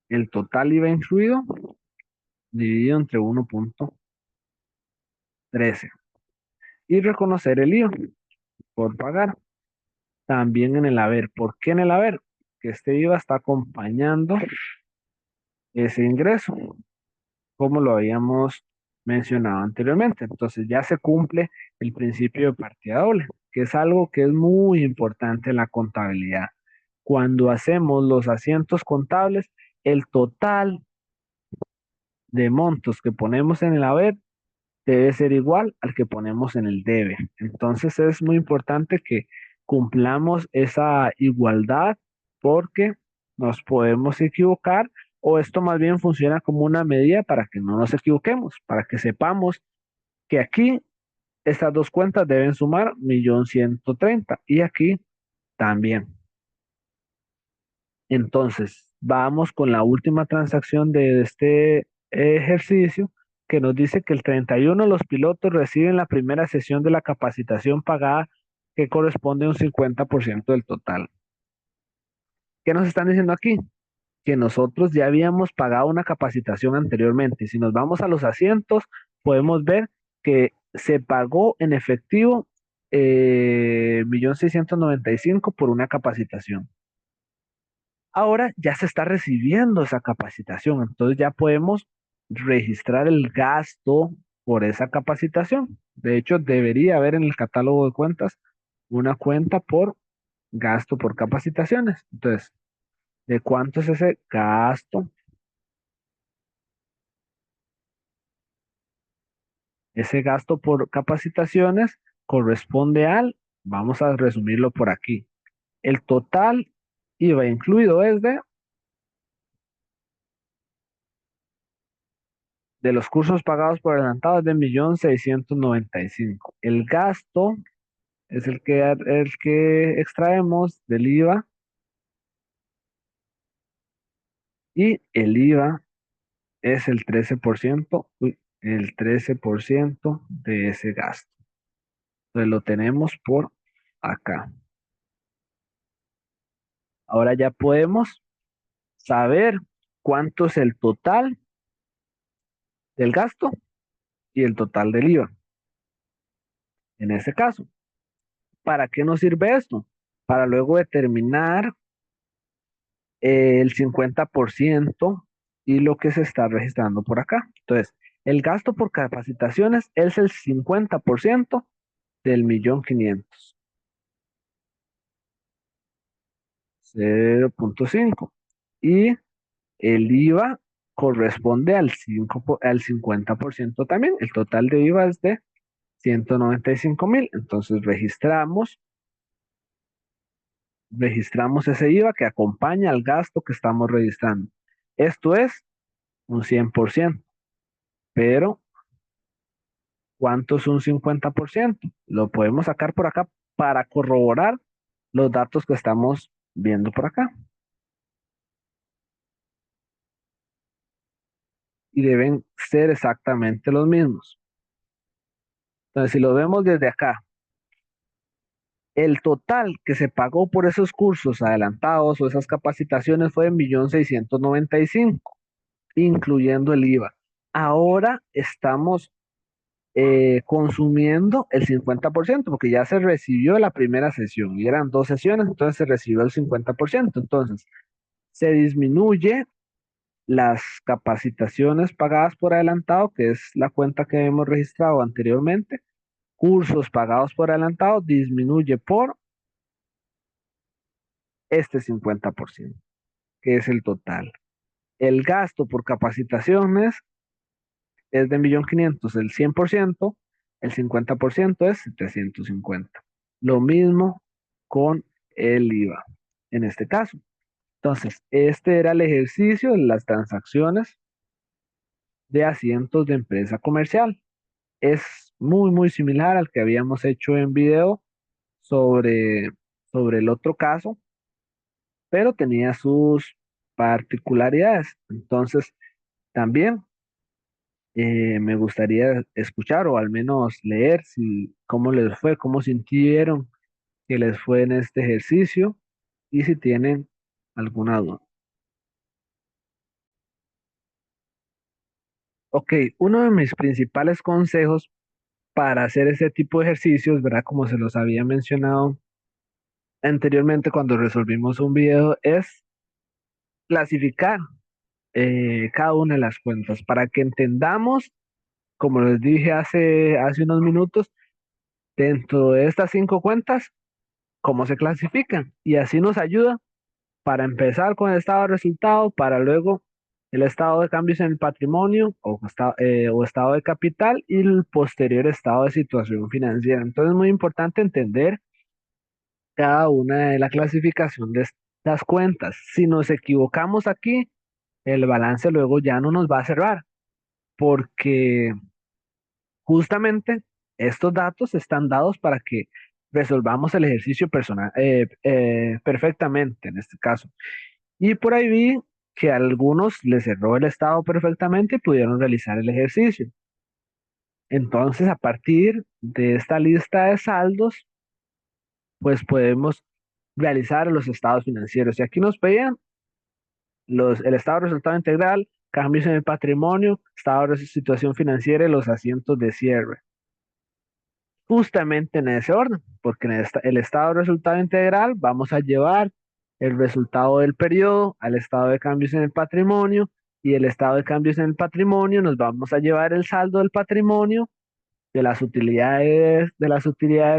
el total IVA incluido dividido entre 1.13 y reconocer el IVA por pagar también en el haber. ¿Por qué en el haber? Que este IVA está acompañando ese ingreso, como lo habíamos mencionado anteriormente. Entonces ya se cumple el principio de partida doble, que es algo que es muy importante en la contabilidad. Cuando hacemos los asientos contables, el total de montos que ponemos en el haber debe ser igual al que ponemos en el debe. Entonces es muy importante que cumplamos esa igualdad porque nos podemos equivocar o esto más bien funciona como una medida para que no nos equivoquemos, para que sepamos que aquí Estas dos cuentas deben sumar 1.130.000 y aquí también. Entonces, vamos con la última transacción de este ejercicio que nos dice que el 31 los pilotos reciben la primera sesión de la capacitación pagada que corresponde a un 50% del total. ¿Qué nos están diciendo aquí? Que nosotros ya habíamos pagado una capacitación anteriormente. Si nos vamos a los asientos, podemos ver que se pagó en efectivo 1.695.000 por una capacitación. Ahora ya se está recibiendo esa capacitación, entonces ya podemos registrar el gasto por esa capacitación. De hecho, debería haber en el catálogo de cuentas una cuenta por gasto por capacitaciones. Entonces, ¿de cuánto es ese gasto? Ese gasto por capacitaciones corresponde al, vamos a resumirlo por aquí, el total IVA incluido es de los cursos pagados por adelantado es de 1.695.000. El gasto es el que extraemos del IVA y el IVA es el 13%, el 13% de ese gasto. Entonces lo tenemos por acá. Ahora ya podemos saber cuánto es el total del gasto y el total del IVA. En ese caso, ¿para qué nos sirve esto? Para luego determinar el 50% y lo que se está registrando por acá. Entonces, el gasto por capacitaciones es el 50% del 1.500.000, 0.5. Y el IVA corresponde al 50% también. El total de IVA es de 195.000. Entonces registramos ese IVA que acompaña al gasto que estamos registrando. Esto es un 100%, pero ¿cuánto es un 50%? Lo podemos sacar por acá para corroborar los datos que estamos viendo por acá. Y deben ser exactamente los mismos. Entonces, si lo vemos desde acá, el total que se pagó por esos cursos adelantados o esas capacitaciones fue de 1.695.000, incluyendo el IVA. Ahora estamos consumiendo el 50% porque ya se recibió la primera sesión y eran dos sesiones, entonces se recibió el 50%. Entonces, se disminuye las capacitaciones pagadas por adelantado, que es la cuenta que hemos registrado anteriormente. Cursos pagados por adelantado disminuye por este 50%, que es el total. El gasto por capacitaciones es de 1.500.000, el 100%, el 50% es 750. Lo mismo con el IVA en este caso. Entonces, este era el ejercicio de las transacciones de asientos de empresa comercial. Es muy, muy similar al que habíamos hecho en video sobre, sobre el otro caso, pero tenía sus particularidades. Entonces, también me gustaría escuchar o al menos leer si cómo les fue, cómo sintieron que les fue en este ejercicio y si tienen alguna duda. Ok, uno de mis principales consejos para hacer este tipo de ejercicios, ¿verdad? Como se los había mencionado anteriormente cuando resolvimos un video, es clasificar cada una de las cuentas para que entendamos, como les dije hace unos minutos, dentro de estas cinco cuentas, cómo se clasifican. Y así nos ayuda para empezar con el estado de resultado, para luego el estado de cambios en el patrimonio o estado de capital y el posterior estado de situación financiera. Entonces es muy importante entender cada una de la clasificación de estas cuentas. Si nos equivocamos aquí, el balance luego ya no nos va a cerrar, porque justamente Estos datos están dados para que resolvamos el ejercicio personal, perfectamente en este caso. Y por ahí vi que a algunos les cerró el estado perfectamente y pudieron realizar el ejercicio. Entonces, a partir de esta lista de saldos, pues podemos realizar los estados financieros. Y aquí nos pedían el estado de resultado integral, cambios en el patrimonio, estado de situación financiera y los asientos de cierre. Justamente en ese orden, porque en el estado de resultado integral vamos a llevar el resultado del periodo al estado de cambios en el patrimonio y el estado de cambios en el patrimonio nos vamos a llevar el saldo del patrimonio de las utilidades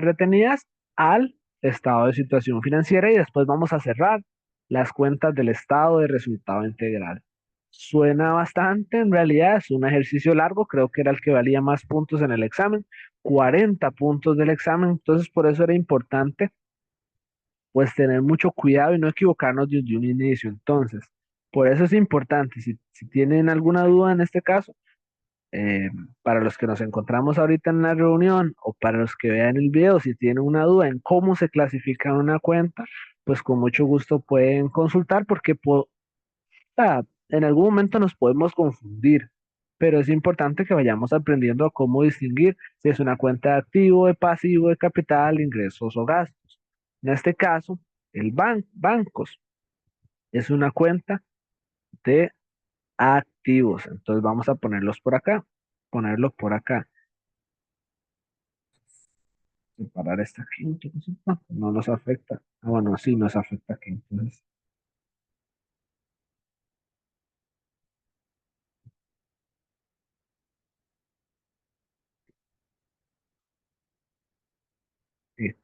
retenidas al estado de situación financiera y después vamos a cerrar las cuentas del estado de resultado integral. Suena bastante, en realidad es un ejercicio largo, creo que era el que valía más puntos en el examen, 40 puntos del examen, entonces por eso era importante pues tener mucho cuidado y no equivocarnos desde un inicio. Entonces, por eso es importante, si tienen alguna duda en este caso, eh, para los que nos encontramos ahorita en la reunión o para los que vean el video, si tienen una duda en cómo se clasifica una cuenta, pues con mucho gusto pueden consultar porque en algún momento nos podemos confundir, pero es importante que vayamos aprendiendo a cómo distinguir si es una cuenta de activo, de pasivo, de capital, ingresos o gastos. En este caso, el bancos es una cuenta de activos. Entonces vamos a ponerlo por acá. Separar esta aquí, entonces, no nos afecta. Ah, bueno, sí nos afecta aquí. Entonces, sí.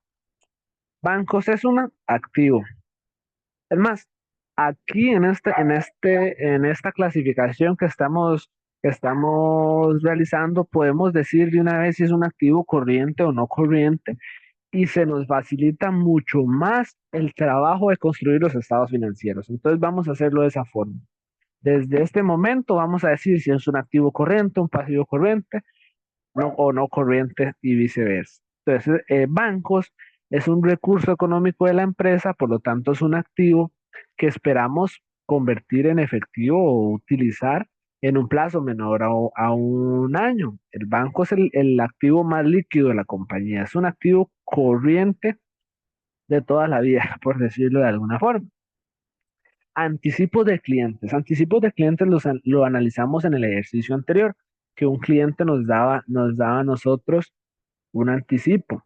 Bancos es un activo. Es más, aquí en esta clasificación que estamos realizando, podemos decir de una vez si es un activo corriente o no corriente, y se nos facilita mucho más el trabajo de construir los estados financieros. Entonces vamos a hacerlo de esa forma. Desde este momento vamos a decir si es un activo corriente, un pasivo corriente, o no corriente y viceversa. Entonces, bancos es un recurso económico de la empresa, por lo tanto es un activo que esperamos convertir en efectivo o utilizar en un plazo menor a un año. El banco es el activo más líquido de la compañía, es un activo corriente de toda la vida, por decirlo de alguna forma. Anticipos de clientes. Anticipos de clientes lo analizamos en el ejercicio anterior, que un cliente nos daba a nosotros un anticipo.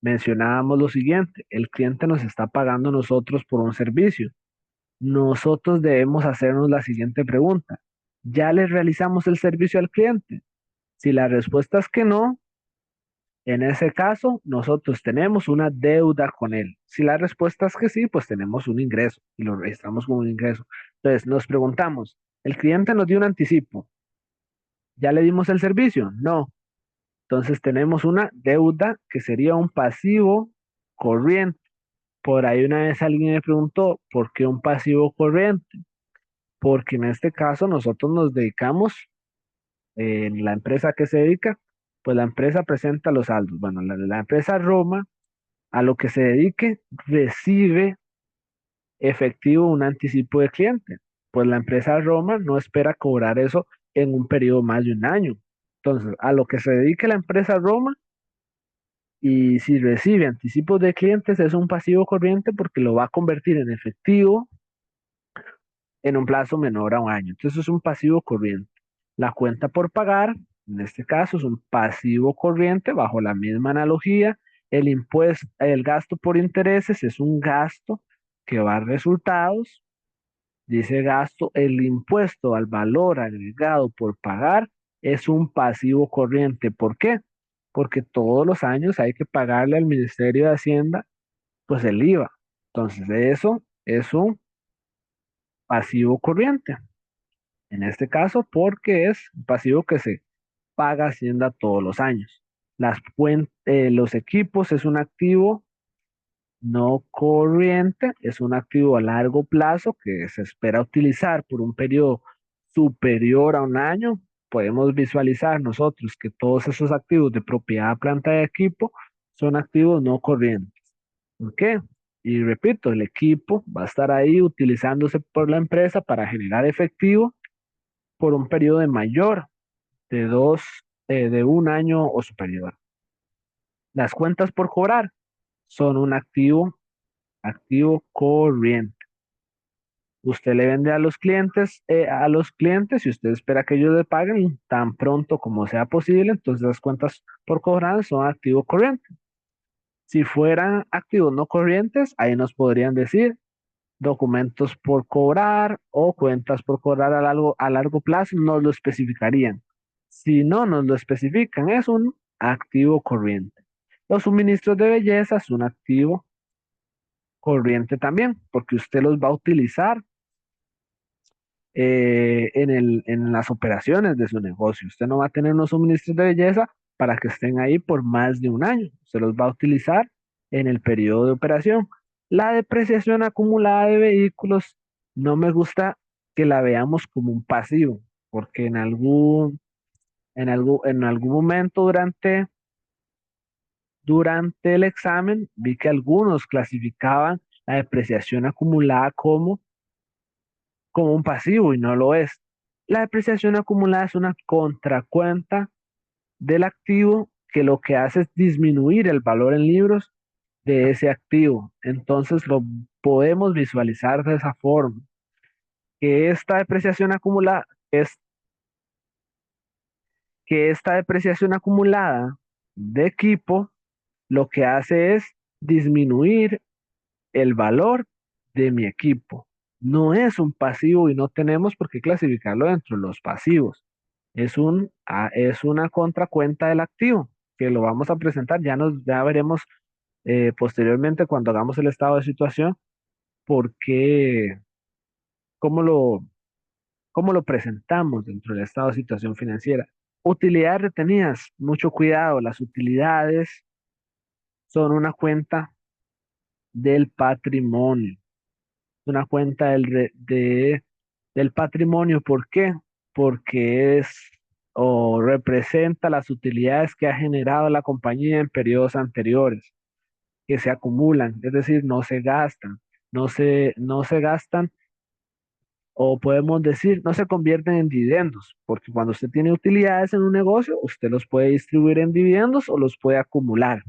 Mencionábamos lo siguiente, el cliente nos está pagando nosotros por un servicio. Nosotros debemos hacernos la siguiente pregunta. ¿Ya le realizamos el servicio al cliente? Si la respuesta es que no, en ese caso nosotros tenemos una deuda con él. Si la respuesta es que sí, pues tenemos un ingreso y lo registramos como un ingreso. Entonces nos preguntamos, ¿el cliente nos dio un anticipo? ¿Ya le dimos el servicio? No. Entonces tenemos una deuda que sería un pasivo corriente. Por ahí una vez alguien me preguntó, ¿por qué un pasivo corriente? Porque en este caso nosotros nos dedicamos, en la empresa que se dedica, pues la empresa presenta los saldos. Bueno, la empresa Roma, a lo que se dedique, recibe efectivo un anticipo de cliente. Pues la empresa Roma no espera cobrar eso en un periodo más de un año. Entonces, a lo que se dedique la empresa Roma, y si recibe anticipos de clientes, es un pasivo corriente porque lo va a convertir en efectivo en un plazo menor a un año. Entonces es un pasivo corriente. La cuenta por pagar, en este caso, es un pasivo corriente bajo la misma analogía. El impuesto, el gasto por intereses es un gasto que va a resultados. Dice gasto, el impuesto al valor agregado por pagar es un pasivo corriente. ¿Por qué? Porque todos los años hay que pagarle al Ministerio de Hacienda, pues el IVA. Entonces, eso es un pasivo corriente. En este caso, porque es un pasivo que se paga Hacienda todos los años. Los equipos es un activo no corriente, es un activo a largo plazo que se espera utilizar por un periodo superior a un año, podemos visualizar nosotros que todos esos activos de propiedad, planta y equipo son activos no corrientes. ¿Por qué? Y repito, el equipo va a estar ahí utilizándose por la empresa para generar efectivo por un periodo de mayor de de un año o superior. Las cuentas por cobrar son un activo corriente. Usted le vende a los clientes y usted espera que ellos le paguen tan pronto como sea posible, entonces las cuentas por cobrar son activo corriente. Si fueran activos no corrientes, ahí nos podrían decir documentos por cobrar o cuentas por cobrar a largo plazo, nos lo especificarían. Si no nos lo especifican, es un activo corriente. Los suministros de belleza es un activo corriente también, porque usted los va a utilizar en las operaciones de su negocio. Usted no va a tener unos suministros de belleza para que estén ahí por más de un año. Se los va a utilizar en el periodo de operación. La depreciación acumulada de vehículos, no me gusta que la veamos como un pasivo, porque en algún momento durante el examen vi que algunos clasificaban la depreciación acumulada como un pasivo y no lo es. La depreciación acumulada es una contracuenta del activo que lo que hace es disminuir el valor en libros de ese activo. Entonces lo podemos visualizar de esa forma, que esta depreciación acumulada es que esta depreciación acumulada de equipo lo que hace es disminuir el valor de mi equipo. No es un pasivo y no tenemos por qué clasificarlo dentro de los pasivos. Es una contracuenta del activo que lo vamos a presentar. Ya veremos posteriormente cuando hagamos el estado de situación por qué, cómo lo, cómo lo presentamos dentro del estado de situación financiera. Utilidades retenidas, mucho cuidado. Las utilidades son una cuenta del patrimonio. Una cuenta del patrimonio. ¿Por qué? Porque es o representa las utilidades que ha generado la compañía en periodos anteriores, que se acumulan, es decir, no se gastan, no se gastan o podemos decir, no se convierten en dividendos, porque cuando usted tiene utilidades en un negocio, usted los puede distribuir en dividendos o los puede acumular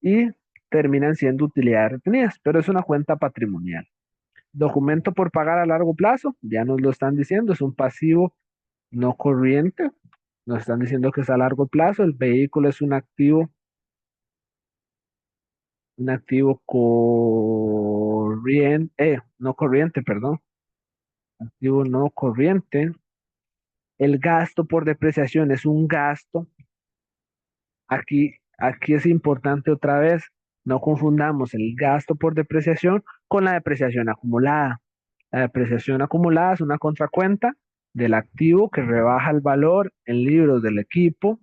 y terminan siendo utilidades retenidas, pero es una cuenta patrimonial. Documento por pagar a largo plazo, ya nos lo están diciendo, es un pasivo no corriente. Nos están diciendo que es a largo plazo. El vehículo es un activo corriente, no corriente, perdón, activo no corriente. El gasto por depreciación es un gasto. Aquí es importante otra vez, no confundamos el gasto por depreciación con la depreciación acumulada. La depreciación acumulada es una contracuenta del activo que rebaja el valor en libros del equipo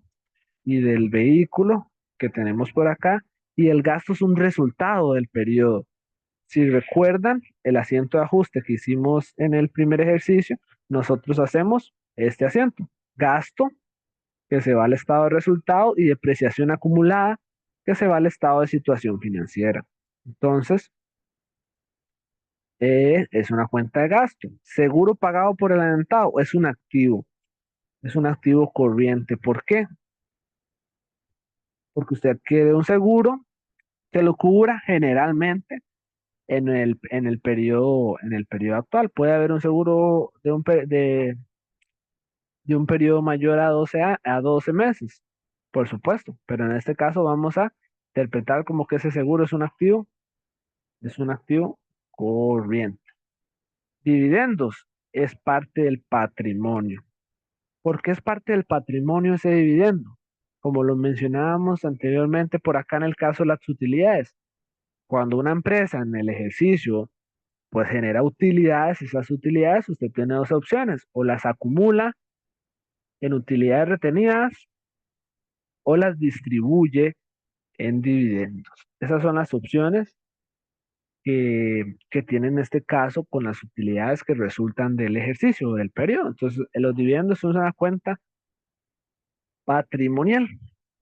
y del vehículo que tenemos por acá, y el gasto es un resultado del periodo. Si recuerdan el asiento de ajuste que hicimos en el primer ejercicio, nosotros hacemos este asiento. Gasto que se va al estado de resultado y depreciación acumulada que se va al estado de situación financiera. Entonces, es una cuenta de gasto. Seguro pagado por el adelantado es un activo corriente. ¿Por qué? Porque usted adquiere un seguro que lo cubra generalmente en el periodo actual. Puede haber un seguro de un periodo mayor a a 12 meses, por supuesto, pero en este caso vamos a interpretar como que ese seguro es un activo corriente. Dividendos es parte del patrimonio. ¿Por qué es parte del patrimonio ese dividendo? Como lo mencionábamos anteriormente por acá en el caso de las utilidades. Cuando una empresa en el ejercicio pues genera utilidades, esas utilidades usted tiene dos opciones, o las acumula en utilidades retenidas o las distribuye en dividendos. Esas son las opciones que tiene en este caso con las utilidades que resultan del ejercicio o del periodo. Entonces, los dividendos son una cuenta patrimonial.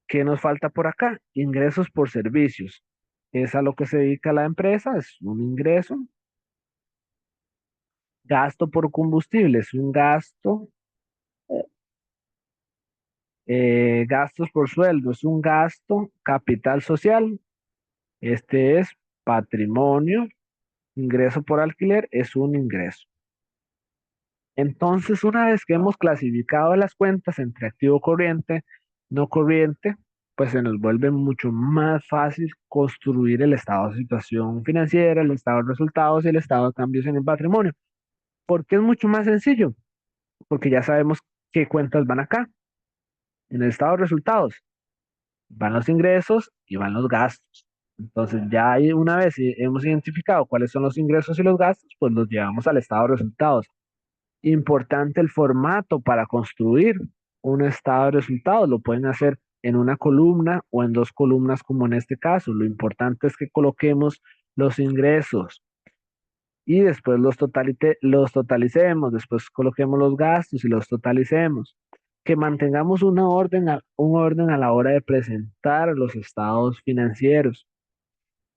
¿Qué nos falta por acá? Ingresos por servicios. Es a lo que se dedica la empresa, es un ingreso. Gasto por combustible es un gasto. Gastos por sueldo es un gasto. Capital social, este es patrimonio. Ingreso por alquiler es un ingreso. Entonces, una vez que hemos clasificado las cuentas entre activo corriente, no corriente, pues se nos vuelve mucho más fácil construir el estado de situación financiera, el estado de resultados y el estado de cambios en el patrimonio. ¿Por qué es mucho más sencillo? Porque ya sabemos qué cuentas van acá. En el estado de resultados van los ingresos y van los gastos. Entonces, ya ahí una vez hemos identificado cuáles son los ingresos y los gastos, pues los llevamos al estado de resultados. Importante el formato para construir un estado de resultados. Lo pueden hacer en una columna o en dos columnas, como en este caso. Lo importante es que coloquemos los ingresos y después los totalicemos. Después coloquemos los gastos y los totalicemos. Que mantengamos un orden a la hora de presentar los estados financieros,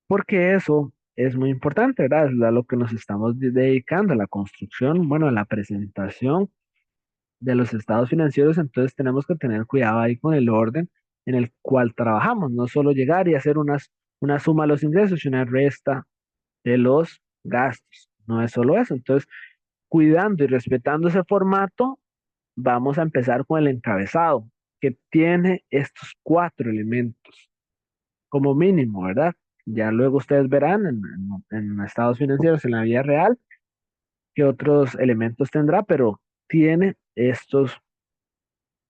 porque eso es muy importante, ¿verdad? Es a lo que nos estamos dedicando, a la construcción, bueno, a la presentación de los estados financieros. Entonces tenemos que tener cuidado ahí con el orden en el cual trabajamos, no solo llegar y hacer una suma de los ingresos y una resta de los gastos, no es solo eso. Entonces, cuidando y respetando ese formato, vamos a empezar con el encabezado, que tiene estos cuatro elementos como mínimo, ¿verdad? Ya luego ustedes verán en estados financieros, en la vida real, qué otros elementos tendrá, pero tiene estos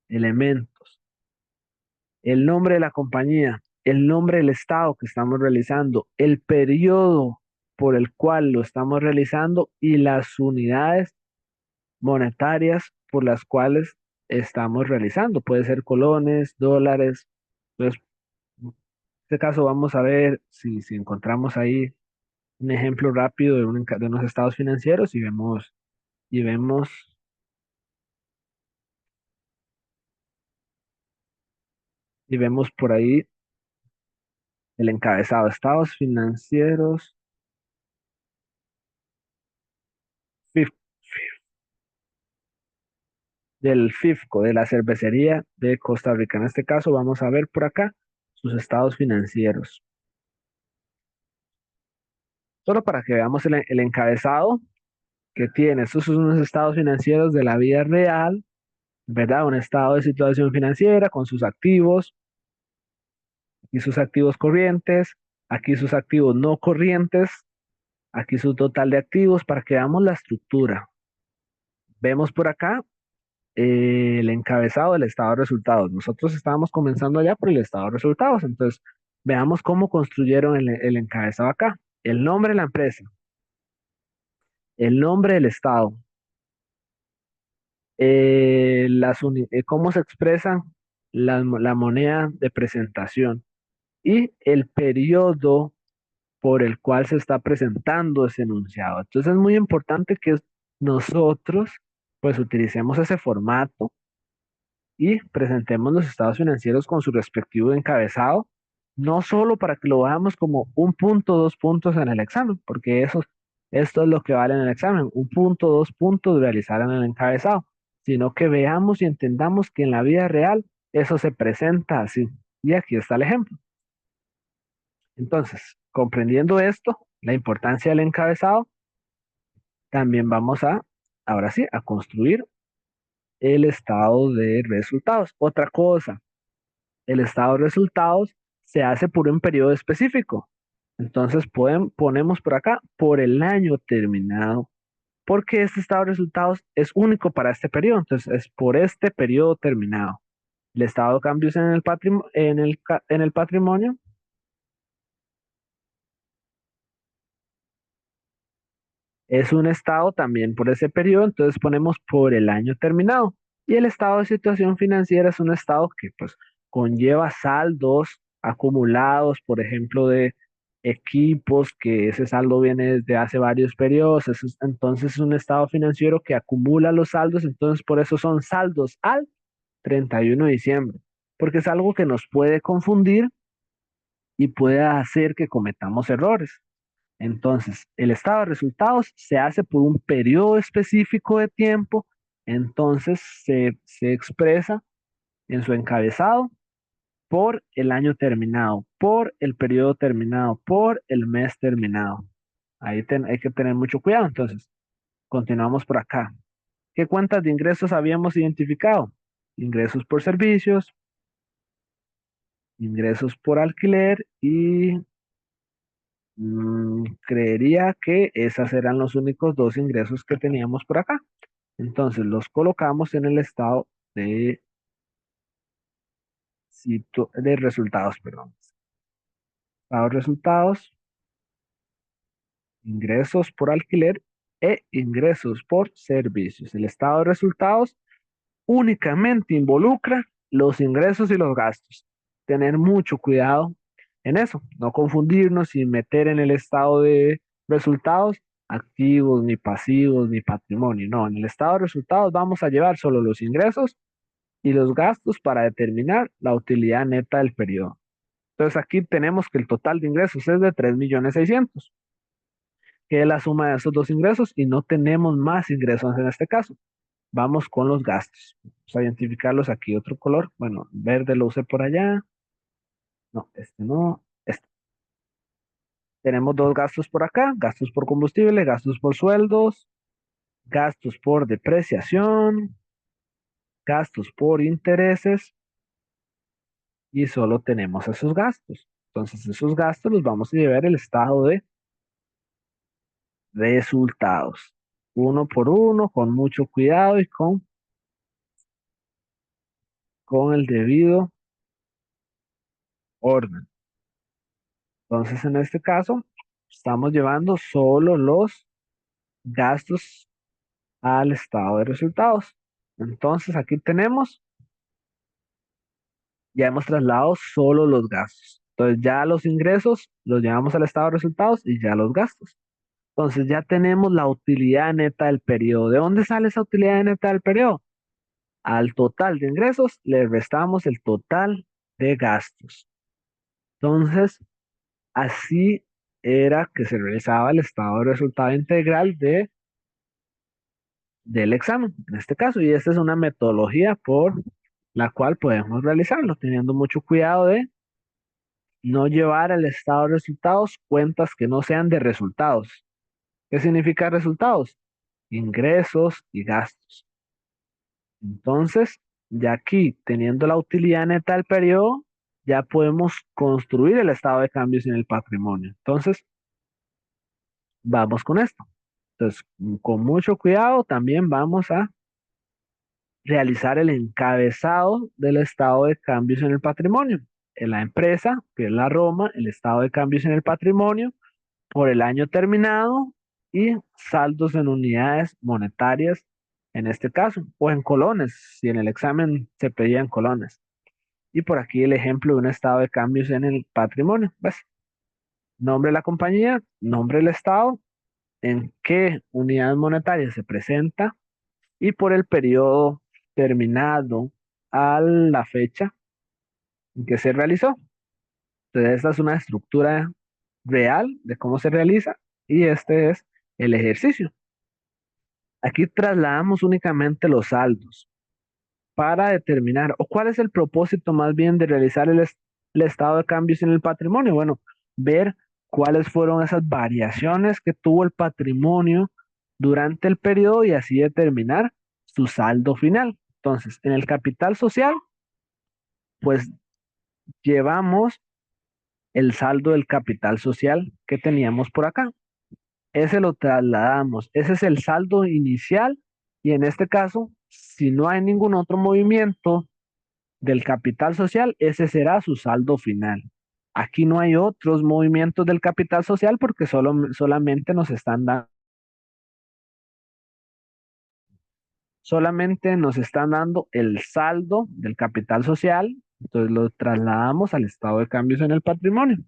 elementos: el nombre de la compañía, el nombre del estado que estamos realizando, el periodo por el cual lo estamos realizando y las unidades monetarias por las cuales estamos realizando. Puede ser colones, dólares. Entonces, en este caso vamos a ver si encontramos ahí un ejemplo rápido de unos estados financieros y vemos, y vemos por ahí el encabezado: estados financieros del FIFCO, de la cervecería de Costa Rica. En este caso, vamos a ver por acá sus estados financieros. Solo para que veamos el encabezado que tiene. Estos son unos estados financieros de la vida real, ¿verdad? Un estado de situación financiera con sus activos, aquí sus activos corrientes, aquí sus activos no corrientes, aquí su total de activos, para que veamos la estructura. Vemos por acá el encabezado del estado de resultados. Nosotros estábamos comenzando allá por el estado de resultados, entonces veamos cómo construyeron el encabezado acá. El nombre de la empresa, el nombre del estado, cómo se expresan la moneda de presentación y el periodo por el cual se está presentando ese enunciado. Entonces es muy importante que nosotros pues utilicemos ese formato y presentemos los estados financieros con su respectivo encabezado, no solo para que lo veamos como un punto, dos puntos en el examen, porque esto es lo que vale en el examen: un punto, dos puntos realizar en el encabezado, sino que veamos y entendamos que en la vida real eso se presenta así. Y aquí está el ejemplo. Entonces, comprendiendo esto, la importancia del encabezado, también vamos ahora sí, a construir el estado de resultados. Otra cosa: el estado de resultados se hace por un periodo específico. Entonces ponemos por acá por el año terminado, porque este estado de resultados es único para este periodo. Entonces es por este periodo terminado. El estado de cambios en el en el patrimonio es un estado también por ese periodo, entonces ponemos por el año terminado. Y el estado de situación financiera es un estado que pues conlleva saldos acumulados, por ejemplo, equipos, que ese saldo viene desde hace varios periodos, entonces es un estado financiero que acumula los saldos, entonces por eso son saldos al 31 de diciembre, porque es algo que nos puede confundir y puede hacer que cometamos errores. Entonces, el estado de resultados se hace por un periodo específico de tiempo, entonces se expresa en su encabezado por el año terminado, por el periodo terminado, por el mes terminado. Hay que tener mucho cuidado. Entonces, continuamos por acá. ¿Qué cuentas de ingresos habíamos identificado? Ingresos por servicios, ingresos por alquiler y creería que esas eran los únicos dos ingresos que teníamos por acá. Entonces los colocamos en el estado de, de resultados, perdón. Estado de resultados, ingresos por alquiler e ingresos por servicios. El estado de resultados únicamente involucra los ingresos y los gastos. Tener mucho cuidado en eso, no confundirnos y meter en el estado de resultados activos, ni pasivos, ni patrimonio. No, en el estado de resultados vamos a llevar solo los ingresos y los gastos para determinar la utilidad neta del periodo. Entonces aquí tenemos que el total de ingresos es de 3.600.000, que es la suma de esos dos ingresos y no tenemos más ingresos en este caso. Vamos con los gastos. Vamos a identificarlos aquí. Otro color. Bueno, verde lo usé por allá. No, este no. Este. Tenemos dos gastos por acá. Gastos por combustible, gastos por sueldos, gastos por depreciación, gastos por intereses y solo tenemos esos gastos. Entonces esos gastos los vamos a llevar al estado de resultados. Uno por uno, con mucho cuidado y con el debido orden. Entonces, en este caso, estamos llevando solo los gastos al estado de resultados. Entonces, aquí tenemos, ya hemos trasladado solo los gastos. Entonces, ya los ingresos los llevamos al estado de resultados y ya los gastos. Entonces, ya tenemos la utilidad neta del periodo. ¿De dónde sale esa utilidad neta del periodo? Al total de ingresos le restamos el total de gastos. Entonces, así era que se realizaba el estado de resultado integral del examen, en este caso, y esta es una metodología por la cual podemos realizarlo, teniendo mucho cuidado de no llevar al estado de resultados cuentas que no sean de resultados. ¿Qué significa resultados? Ingresos y gastos. Entonces, ya aquí, teniendo la utilidad neta del periodo, ya podemos construir el estado de cambios en el patrimonio. Entonces, vamos con esto. Entonces, con mucho cuidado, también vamos a realizar el encabezado del estado de cambios en el patrimonio. En la empresa, que es la Roma, el estado de cambios en el patrimonio por el año terminado y saldos en unidades monetarias en este caso, o en colones, si en el examen se pedían colones. Y por aquí el ejemplo de un estado de cambios en el patrimonio. ¿Ves? Nombre de la compañía, nombre del estado, en qué unidad monetaria se presenta y por el periodo terminado a la fecha en que se realizó. Entonces, esta es una estructura real de cómo se realiza y este es el ejercicio. Aquí trasladamos únicamente los saldos para determinar, o cuál es el propósito más bien de realizar el estado de cambios en el patrimonio. Bueno, ver cuáles fueron esas variaciones que tuvo el patrimonio durante el periodo y así determinar su saldo final. Entonces, en el capital social, pues llevamos el saldo del capital social que teníamos por acá. Ese lo trasladamos. Ese es el saldo inicial y en este caso, si no hay ningún otro movimiento del capital social, ese será su saldo final. Aquí no hay otros movimientos del capital social porque solamente nos están dando, solamente nos están dando el saldo del capital social, entonces lo trasladamos al estado de cambios en el patrimonio.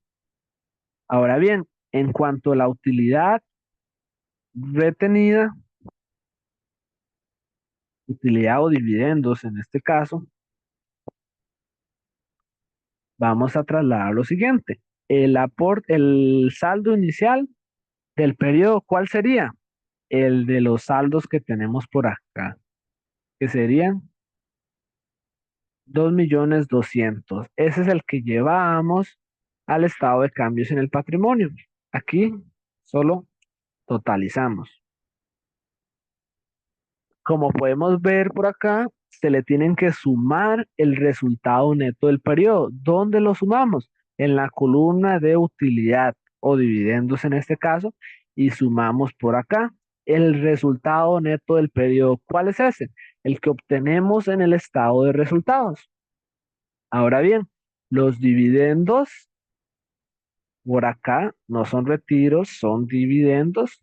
Ahora bien, en cuanto a la utilidad retenida, utilidad o dividendos en este caso, vamos a trasladar lo siguiente. El saldo inicial del periodo, ¿cuál sería? El de los saldos que tenemos por acá, que serían 2.200.000. Ese es el que llevamos al estado de cambios en el patrimonio. Aquí solo totalizamos. Como podemos ver por acá, se le tienen que sumar el resultado neto del periodo. ¿Dónde lo sumamos? En la columna de utilidad o dividendos en este caso, y sumamos por acá el resultado neto del periodo. ¿Cuál es ese? El que obtenemos en el estado de resultados. Ahora bien, los dividendos por acá no son retiros, son dividendos.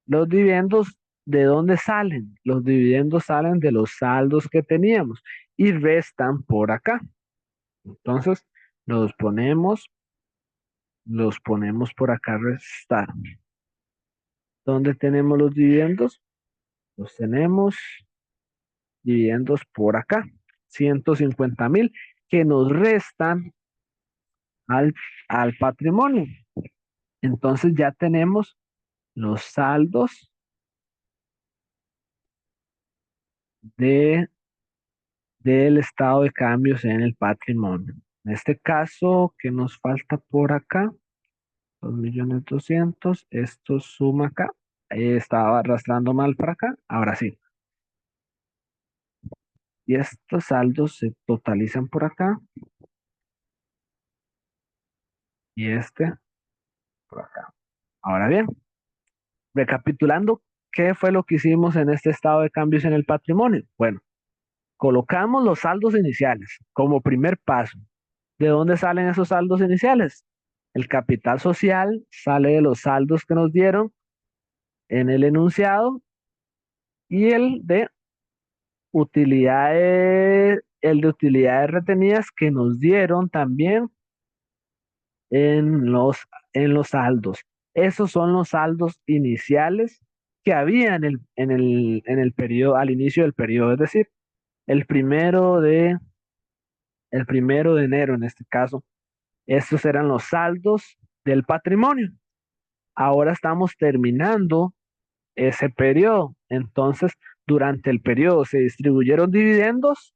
Los dividendos, ¿de dónde salen? Los dividendos salen de los saldos que teníamos y restan por acá. Entonces, los ponemos por acá a restar. ¿Dónde tenemos los dividendos? Los tenemos dividendos por acá. 150.000 que nos restan al, al patrimonio. Entonces ya tenemos los saldos de, del estado de cambios en el patrimonio. En este caso, ¿qué nos falta por acá? 2.200.000, esto suma acá. Estaba arrastrando mal para acá, ahora sí. Y estos saldos se totalizan por acá y este por acá. Ahora bien, recapitulando, ¿qué fue lo que hicimos en este estado de cambios en el patrimonio? Bueno, colocamos los saldos iniciales como primer paso. ¿De dónde salen esos saldos iniciales? El capital social sale de los saldos que nos dieron en el enunciado y el de utilidades retenidas que nos dieron también en los saldos. Esos son los saldos iniciales que había en el periodo, al inicio del periodo, es decir, el primero de, el 1 de enero en este caso. Estos eran los saldos del patrimonio. Ahora estamos terminando ese periodo. Entonces, durante el periodo se distribuyeron dividendos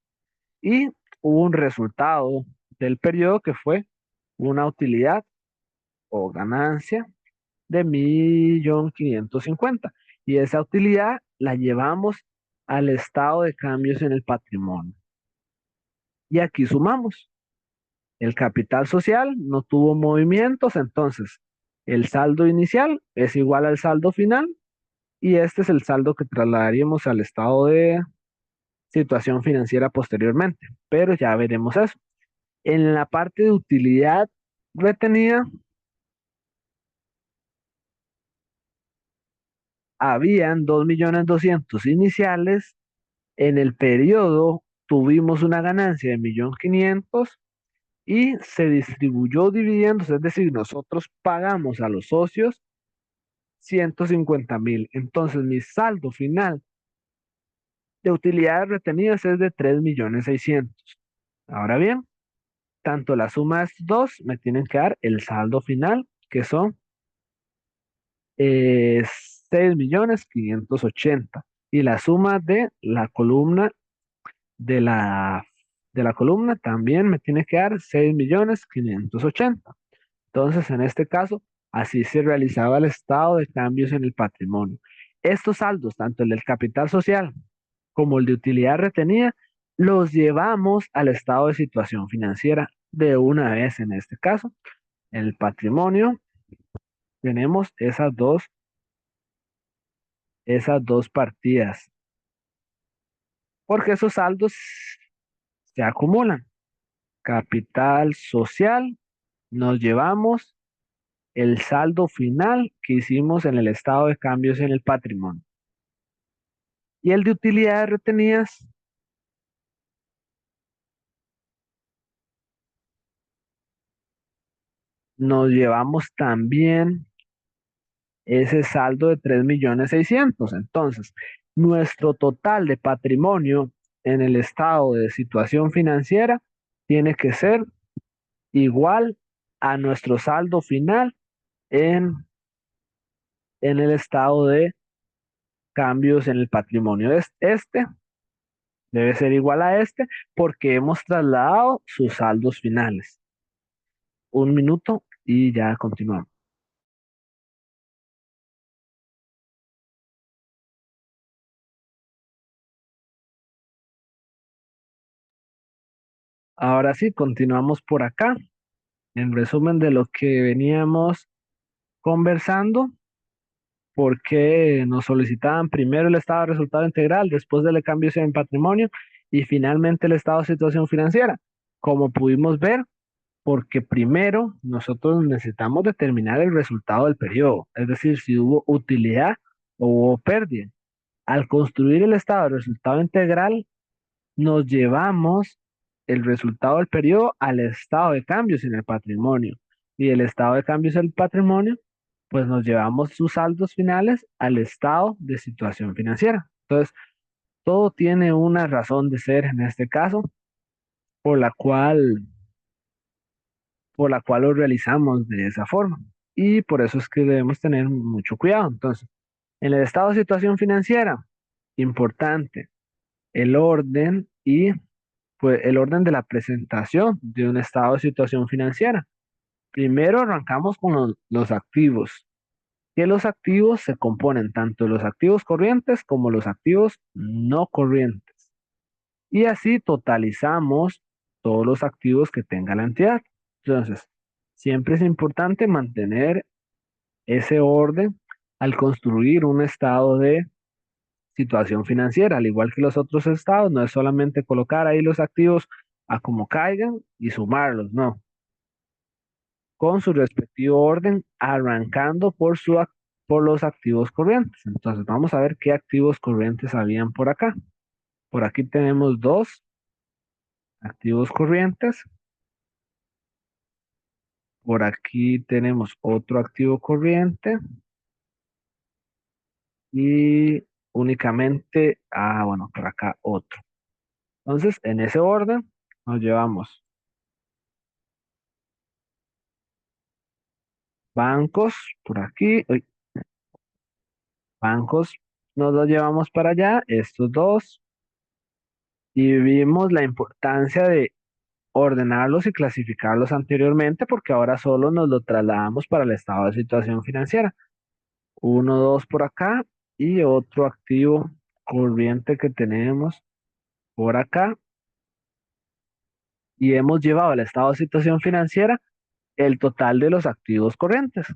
y hubo un resultado del periodo que fue una utilidad o ganancia de 1.550.000. Y esa utilidad la llevamos al estado de cambios en el patrimonio. Y aquí sumamos. El capital social no tuvo movimientos, entonces el saldo inicial es igual al saldo final y este es el saldo que trasladaríamos al estado de situación financiera posteriormente, pero ya veremos eso. En la parte de utilidad retenida, habían 2.200.000 iniciales. En el periodo tuvimos una ganancia de 1.500.000 y se distribuyó dividendos, es decir, nosotros pagamos a los socios 150.000. Entonces, mi saldo final de utilidades retenidas es de 3.600.000. Ahora bien, tanto la suma de estos dos me tienen que dar el saldo final, que son 6.580.000. Y la suma de la columna de la columna también me tiene que dar 6.580.000. Entonces, en este caso, así se realizaba el estado de cambios en el patrimonio. Estos saldos, tanto el del capital social como el de utilidad retenida, los llevamos al estado de situación financiera de una vez. En este caso, en el patrimonio tenemos esas dos partidas, porque esos saldos se acumulan. Capital social, nos llevamos el saldo final que hicimos en el estado de cambios en el patrimonio. Y el de utilidades retenidas, nos llevamos también ese saldo de 3.600.000. Entonces, nuestro total de patrimonio en el estado de situación financiera tiene que ser igual a nuestro saldo final en, en el estado de cambios en el patrimonio. Este debe ser igual a este porque hemos trasladado sus saldos finales. Un minuto y ya continuamos. Ahora sí, continuamos por acá. En resumen de lo que veníamos conversando, porque nos solicitaban primero el estado de resultado integral, después del cambio en patrimonio y finalmente el estado de situación financiera. Como pudimos ver, porque primero nosotros necesitamos determinar el resultado del periodo, es decir, si hubo utilidad o hubo pérdida. Al construir el estado de resultado integral, nos llevamos el resultado del periodo al estado de cambios en el patrimonio. Y el estado de cambios en el patrimonio, pues nos llevamos sus saldos finales al estado de situación financiera. Entonces, todo tiene una razón de ser en este caso, por la cual, por la cual lo realizamos de esa forma. Y por eso es que debemos tener mucho cuidado. Entonces, en el estado de situación financiera, importante, el orden y pues el orden de la presentación de un estado de situación financiera. Primero arrancamos con los activos, que los activos se componen tanto de los activos corrientes como los activos no corrientes. Y así totalizamos todos los activos que tenga la entidad. Entonces, siempre es importante mantener ese orden al construir un estado de situación financiera, al igual que los otros estados, no es solamente colocar ahí los activos a como caigan y sumarlos, no, con su respectivo orden, arrancando por los activos corrientes. Entonces, vamos a ver qué activos corrientes habían por acá. Por aquí tenemos dos activos corrientes, por aquí tenemos otro activo corriente y únicamente, bueno, por acá otro. Entonces, en ese orden, nos llevamos bancos por aquí, bancos nos los llevamos para allá, estos dos, y vimos la importancia de ordenarlos y clasificarlos anteriormente porque ahora solo nos lo trasladamos para el estado de situación financiera. Uno, dos por acá y otro activo corriente que tenemos por acá y hemos llevado al estado de situación financiera el total de los activos corrientes,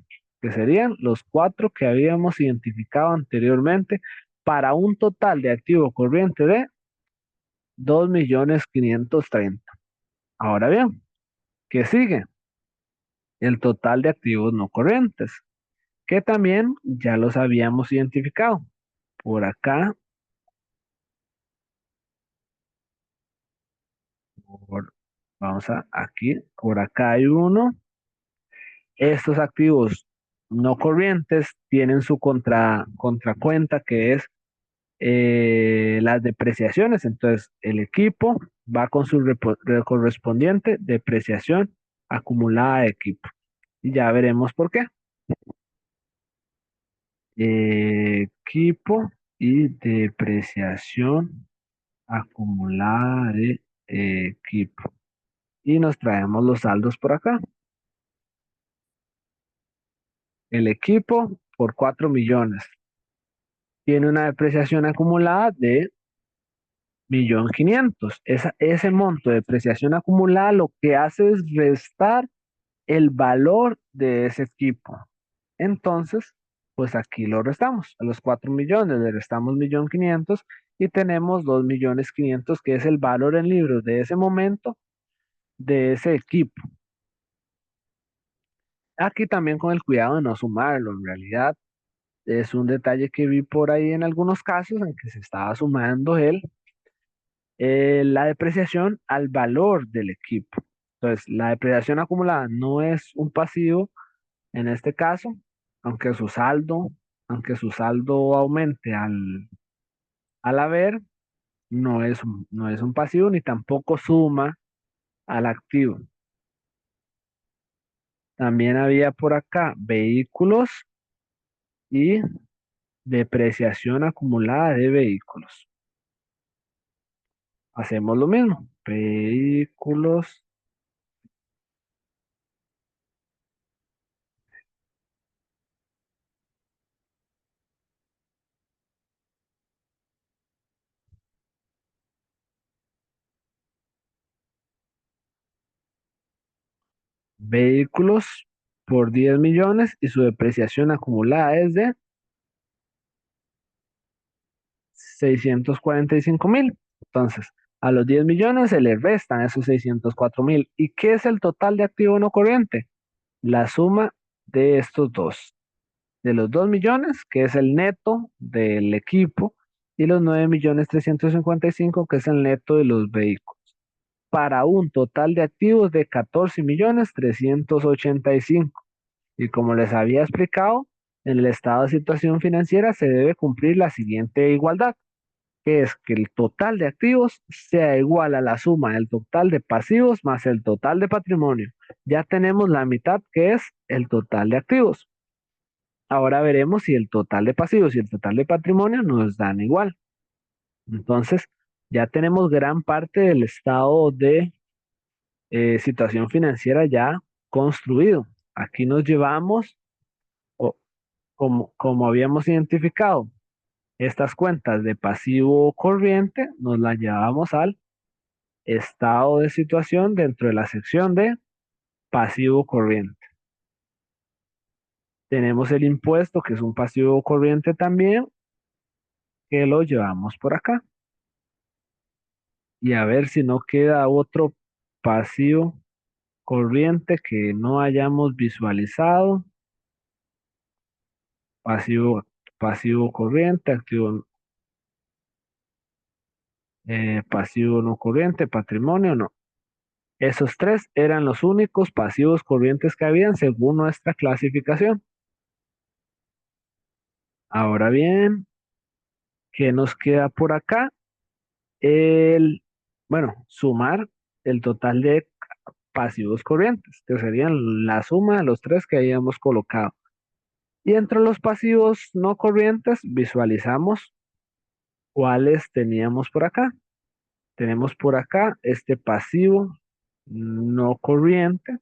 que serían los cuatro que habíamos identificado anteriormente para un total de activo corriente de 2.530.000. Ahora bien, ¿qué sigue? El total de activos no corrientes, que también ya los habíamos identificado. Por acá, por- vamos a aquí, por acá hay uno. Estos activos no corrientes tienen su contracuenta que es las depreciaciones. Entonces, el equipo va con su correspondiente depreciación acumulada de equipo. Y ya veremos por qué. Equipo y depreciación acumulada de equipo. Y nos traemos los saldos por acá. El equipo por 4 millones. Tiene una depreciación acumulada de 1.500.000. Ese monto de depreciación acumulada lo que hace es restar el valor de ese equipo. Entonces, pues aquí lo restamos. A los 4 millones le restamos 1.500.000 y tenemos 2.500.000 que es el valor en libros de ese momento de ese equipo. Aquí también con el cuidado de no sumarlo. En realidad es un detalle que vi por ahí en algunos casos en que se estaba sumando la depreciación al valor del equipo. Entonces, la depreciación acumulada no es un pasivo en este caso, aunque su saldo, aunque su saldo aumente al haber, no es un pasivo ni tampoco suma al activo. También había por acá vehículos y depreciación acumulada de vehículos. Hacemos lo mismo. Vehículos por 10 millones y su depreciación acumulada es de 645.000. Entonces, a los 10 millones se le restan esos 604.000. ¿Y qué es el total de activo no corriente? La suma de estos dos. De los 2 millones, que es el neto del equipo, y los 9.355.000, que es el neto de los vehículos, para un total de activos de 14.385.000. Y como les había explicado, en el estado de situación financiera se debe cumplir la siguiente igualdad, que es que el total de activos sea igual a la suma del total de pasivos más el total de patrimonio. Ya tenemos la mitad, que es el total de activos. Ahora veremos si el total de pasivos y el total de patrimonio nos dan igual. Entonces, ya tenemos gran parte del estado de situación financiera ya construido. Aquí nos llevamos, o, como habíamos identificado, estas cuentas de pasivo corriente, nos las llevamos al estado de situación dentro de la sección de pasivo corriente. Tenemos el impuesto, que es un pasivo corriente también, que lo llevamos por acá. Y a ver si no queda otro pasivo corriente que no hayamos visualizado. Pasivo, pasivo corriente, activo, pasivo no corriente, patrimonio, no. Esos tres eran los únicos pasivos corrientes que habían según nuestra clasificación. Ahora bien, ¿qué nos queda por acá? El, bueno, sumar el total de pasivos corrientes, que serían la suma de los tres que habíamos colocado. Y entre los pasivos no corrientes visualizamos cuáles teníamos por acá. Tenemos por acá este pasivo no corriente,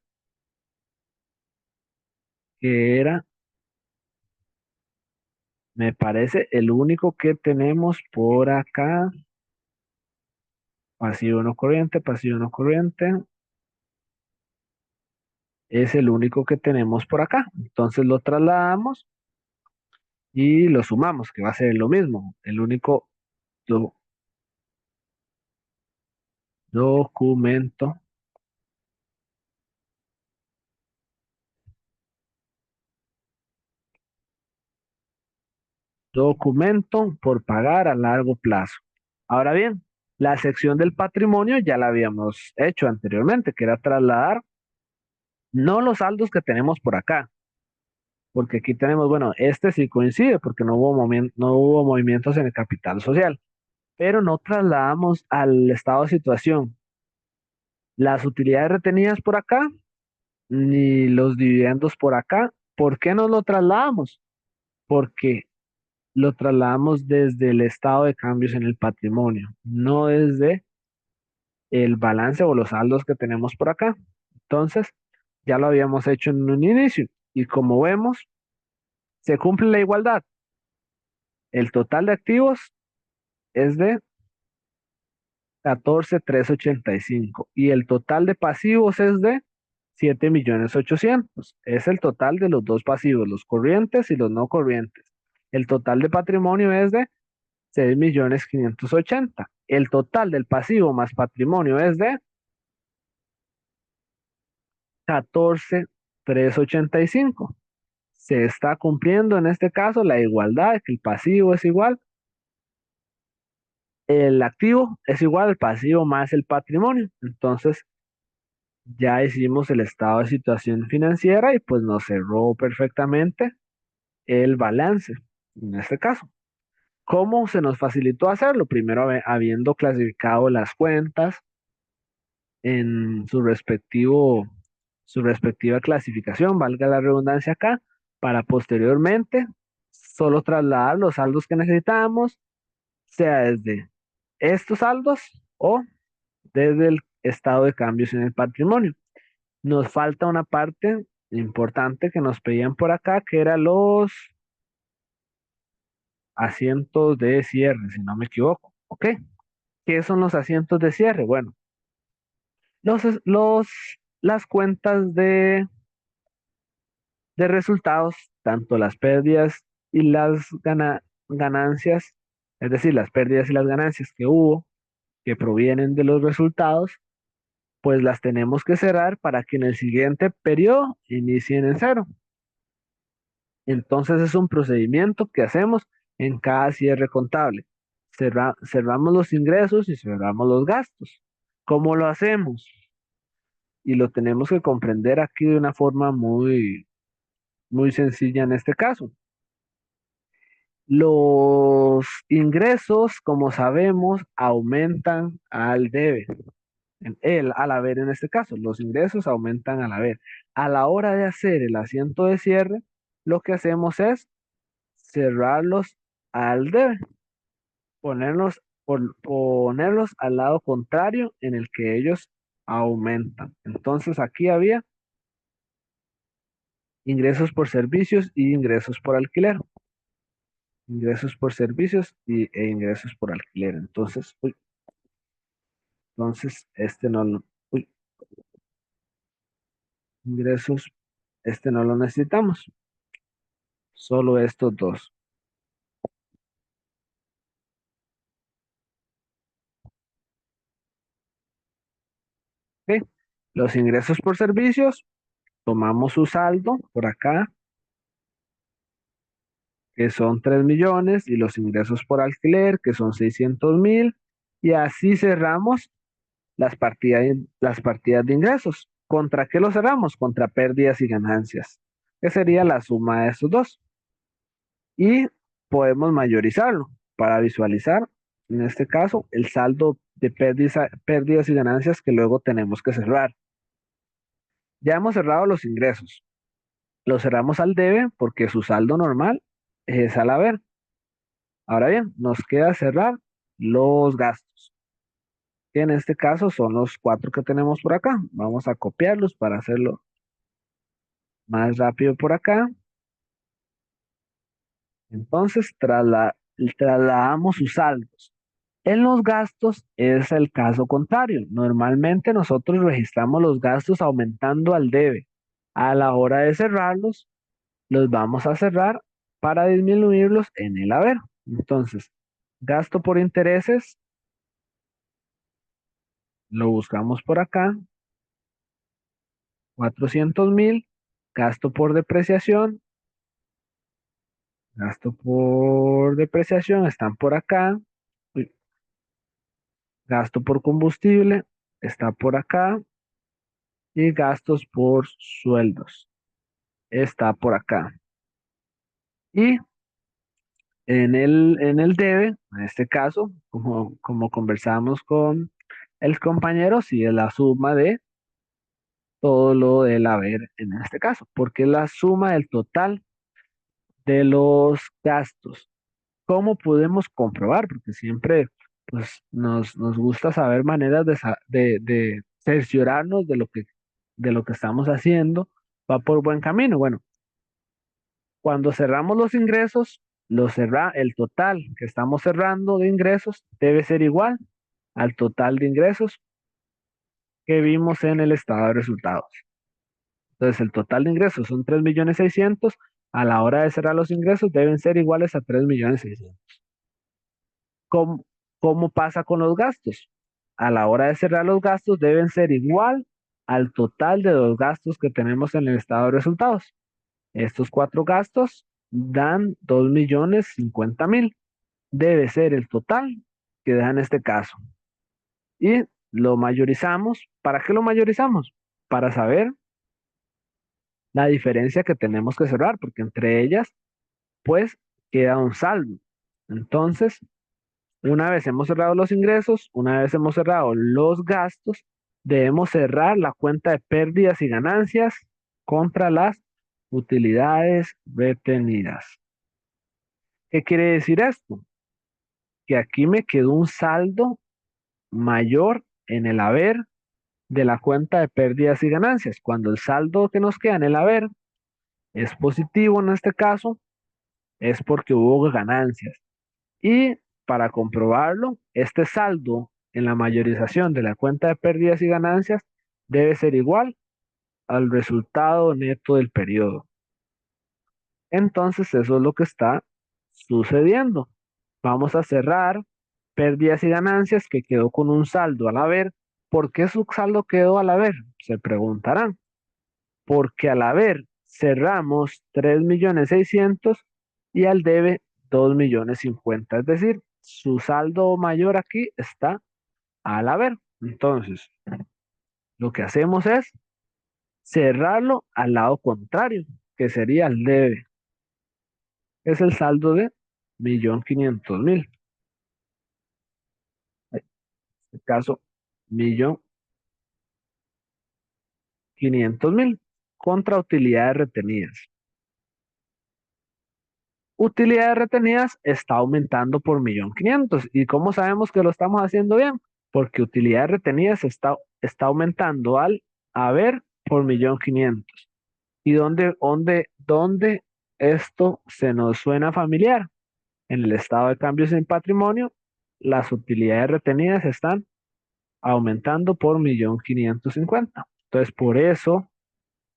que era, me parece, el único que tenemos por acá. Pasivo no corriente, es el único que tenemos por acá. Entonces lo trasladamos y lo sumamos, que va a ser lo mismo. El único do- documento, documento por pagar a largo plazo. Ahora bien, la sección del patrimonio ya la habíamos hecho anteriormente, que era trasladar no los saldos que tenemos por acá, porque aquí tenemos, bueno, este sí coincide porque no hubo movimientos en el capital social, pero no trasladamos al estado de situación las utilidades retenidas por acá, ni los dividendos por acá. ¿Por qué no lo trasladamos? Porque lo trasladamos desde el estado de cambios en el patrimonio, no desde el balance o los saldos que tenemos por acá. Entonces, ya lo habíamos hecho en un inicio y como vemos, se cumple la igualdad. El total de activos es de 14.385 y el total de pasivos es de 7.800.000. Es el total de los dos pasivos, los corrientes y los no corrientes. El total de patrimonio es de 6.580.000. El total del pasivo más patrimonio es de 14.385. Se está cumpliendo en este caso la igualdad de que el pasivo es igual, el activo es igual al pasivo más el patrimonio. Entonces, Ya hicimos el estado de situación financiera y pues nos cerró perfectamente el balance, en este caso. ¿Cómo se nos facilitó hacerlo? Primero habiendo clasificado las cuentas en su respectiva clasificación, valga la redundancia acá, para posteriormente solo trasladar los saldos que necesitamos, sea desde estos saldos o desde el estado de cambios en el patrimonio. Nos falta una parte importante que nos pedían por acá, que eran los asientos de cierre, si no me equivoco. ¿Ok? ¿Qué son los asientos de cierre? Bueno, los, los, las cuentas de resultados, tanto las pérdidas y las ganancias, es decir, las pérdidas y las ganancias que hubo, que provienen de los resultados, pues las tenemos que cerrar para que en el siguiente periodo inicien en cero. Entonces es un procedimiento que hacemos en cada cierre contable. Cerramos los ingresos y cerramos los gastos. ¿Cómo lo hacemos? Y lo tenemos que comprender aquí de una forma muy sencilla en este caso. Los ingresos, como sabemos, aumentan al debe, al haber en este caso. Los ingresos aumentan al haber. A la hora de hacer el asiento de cierre, lo que hacemos es cerrarlos al debe, ponerlos al lado contrario en el que ellos aumentan. Entonces aquí había ingresos por servicios y ingresos por alquiler. Ingresos por servicios e ingresos por alquiler. Entonces este no lo, uy, ingresos, este no lo necesitamos. Solo estos dos. ¿Ok? Los ingresos por servicios, tomamos su saldo por acá, que son 3 millones, y los ingresos por alquiler, que son 600.000, y así cerramos las partidas de ingresos. ¿Contra qué lo cerramos? Contra pérdidas y ganancias, que sería la suma de estos dos. Y podemos mayorizarlo para visualizar, en este caso, el saldo de pérdidas y ganancias que luego tenemos que cerrar. Ya hemos cerrado los ingresos. Lo cerramos al debe porque su saldo normal es al haber. Ahora bien, nos queda cerrar los gastos, que en este caso son los cuatro que tenemos por acá. Vamos a copiarlos para hacerlo más rápido por acá. Entonces, trasladamos sus saldos. En los gastos es el caso contrario. Normalmente nosotros registramos los gastos aumentando al debe. A la hora de cerrarlos, los vamos a cerrar para disminuirlos en el haber. Entonces, gasto por intereses, lo buscamos por acá, 400.000. Gasto por depreciación, están por acá. Uy, gasto por combustible está por acá. Y gastos por sueldos está por acá. Y en el debe, en este caso, como conversamos con el compañero, sí es la suma de todo lo del haber en este caso, porque es la suma del total de los gastos. ¿Cómo podemos comprobar? Porque siempre pues, nos gusta saber maneras de cerciorarnos de lo que estamos haciendo va por buen camino. Bueno, cuando cerramos los ingresos, el total que estamos cerrando de ingresos debe ser igual al total de ingresos que vimos en el estado de resultados. Entonces, el total de ingresos son 3.600.000. A la hora de cerrar los ingresos deben ser iguales a 3.600.000. ¿Cómo, cómo pasa con los gastos? A la hora de cerrar los gastos deben ser igual al total de los gastos que tenemos en el estado de resultados. Estos cuatro gastos dan 2.050.000. Debe ser el total que da en este caso. Y lo mayorizamos. ¿Para qué lo mayorizamos? para saber la diferencia que tenemos que cerrar, porque entre ellas, pues, queda un saldo. Entonces, una vez hemos cerrado los ingresos, una vez hemos cerrado los gastos, debemos cerrar la cuenta de pérdidas y ganancias contra las utilidades retenidas. ¿Qué quiere decir esto? Que aquí me quedó un saldo mayor en el haber de la cuenta de pérdidas y ganancias. Cuando el saldo que nos queda en el haber es positivo en este caso, es porque hubo ganancias. Y para comprobarlo, este saldo en la mayorización de la cuenta de pérdidas y ganancias debe ser igual al resultado neto del periodo. Entonces, eso es lo que está sucediendo. Vamos a cerrar pérdidas y ganancias que quedó con un saldo al haber. ¿Por qué su saldo quedó al haber? Se preguntarán. Porque al haber cerramos 3.600.000 y al debe 2.050.000. Es decir, su saldo mayor aquí está al haber. Entonces, lo que hacemos es cerrarlo al lado contrario, que sería el debe. Es el saldo de 1.500.000. En este caso, 1.500.000 contra utilidades retenidas. Utilidades retenidas está aumentando por 1.500.000. ¿Y cómo sabemos que lo estamos haciendo bien? Porque utilidades retenidas está aumentando al haber por 1.500.000. ¿Y dónde esto se nos suena familiar? En el estado de cambios en patrimonio, las utilidades retenidas están aumentando por 1.550.000. Entonces, por eso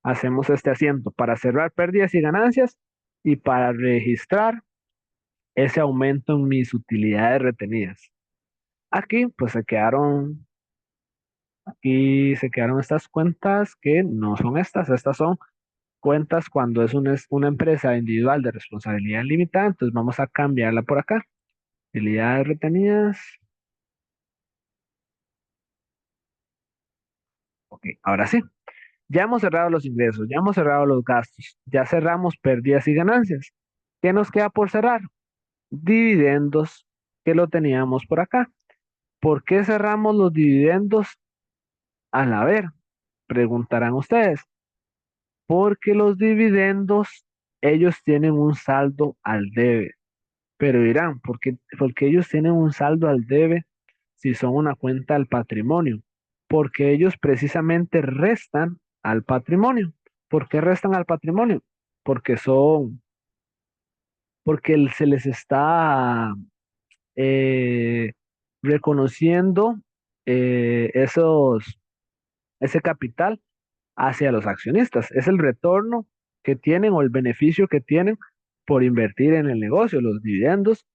hacemos este asiento, para cerrar pérdidas y ganancias y para registrar ese aumento en mis utilidades retenidas. Aquí, pues aquí se quedaron estas cuentas que no son estas son cuentas cuando es una empresa individual de responsabilidad limitada, entonces vamos a cambiarla por acá. Utilidades retenidas. Ok, ahora sí. Ya hemos cerrado los ingresos, ya hemos cerrado los gastos, ya cerramos pérdidas y ganancias. ¿Qué nos queda por cerrar? Dividendos, que lo teníamos por acá. ¿Por qué cerramos los dividendos al haber? Preguntarán ustedes. Porque los dividendos, ellos tienen un saldo al debe. Pero dirán, ¿por qué ellos tienen un saldo al debe si son una cuenta al patrimonio? Porque ellos precisamente restan al patrimonio. ¿Por qué restan al patrimonio? Porque se les está eh, reconociendo ese capital hacia los accionistas. Es el retorno que tienen o el beneficio que tienen por invertir en el negocio, los dividendos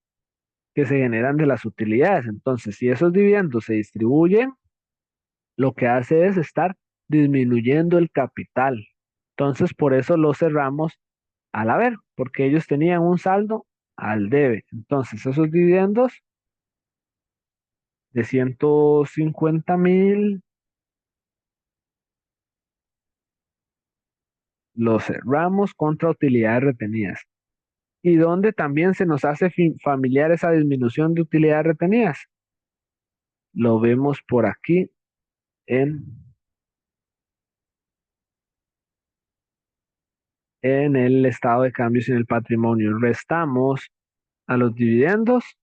que se generan de las utilidades. Entonces, si esos dividendos se distribuyen, lo que hace es estar disminuyendo el capital. Entonces, por eso lo cerramos al haber, porque ellos tenían un saldo al debe. Entonces, esos dividendos de 150.000 los cerramos contra utilidades retenidas. Y donde también se nos hace familiar esa disminución de utilidades retenidas. Lo vemos por aquí en, en el estado de cambios en el patrimonio. Restamos a los dividendos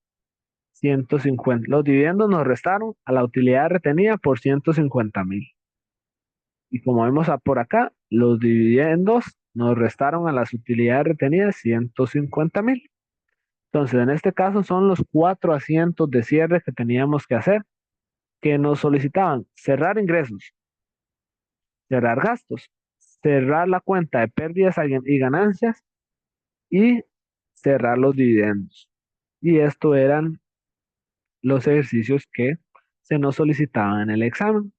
150. Los dividendos nos restaron a la utilidad retenida por 150.000. Y como vemos por acá, los dividendos nos restaron a las utilidades retenidas 150.000. Entonces, en este caso son los cuatro asientos de cierre que teníamos que hacer, que nos solicitaban cerrar ingresos, cerrar gastos, cerrar la cuenta de pérdidas y ganancias y cerrar los dividendos. Y esto eran los ejercicios que se nos solicitaban en el examen.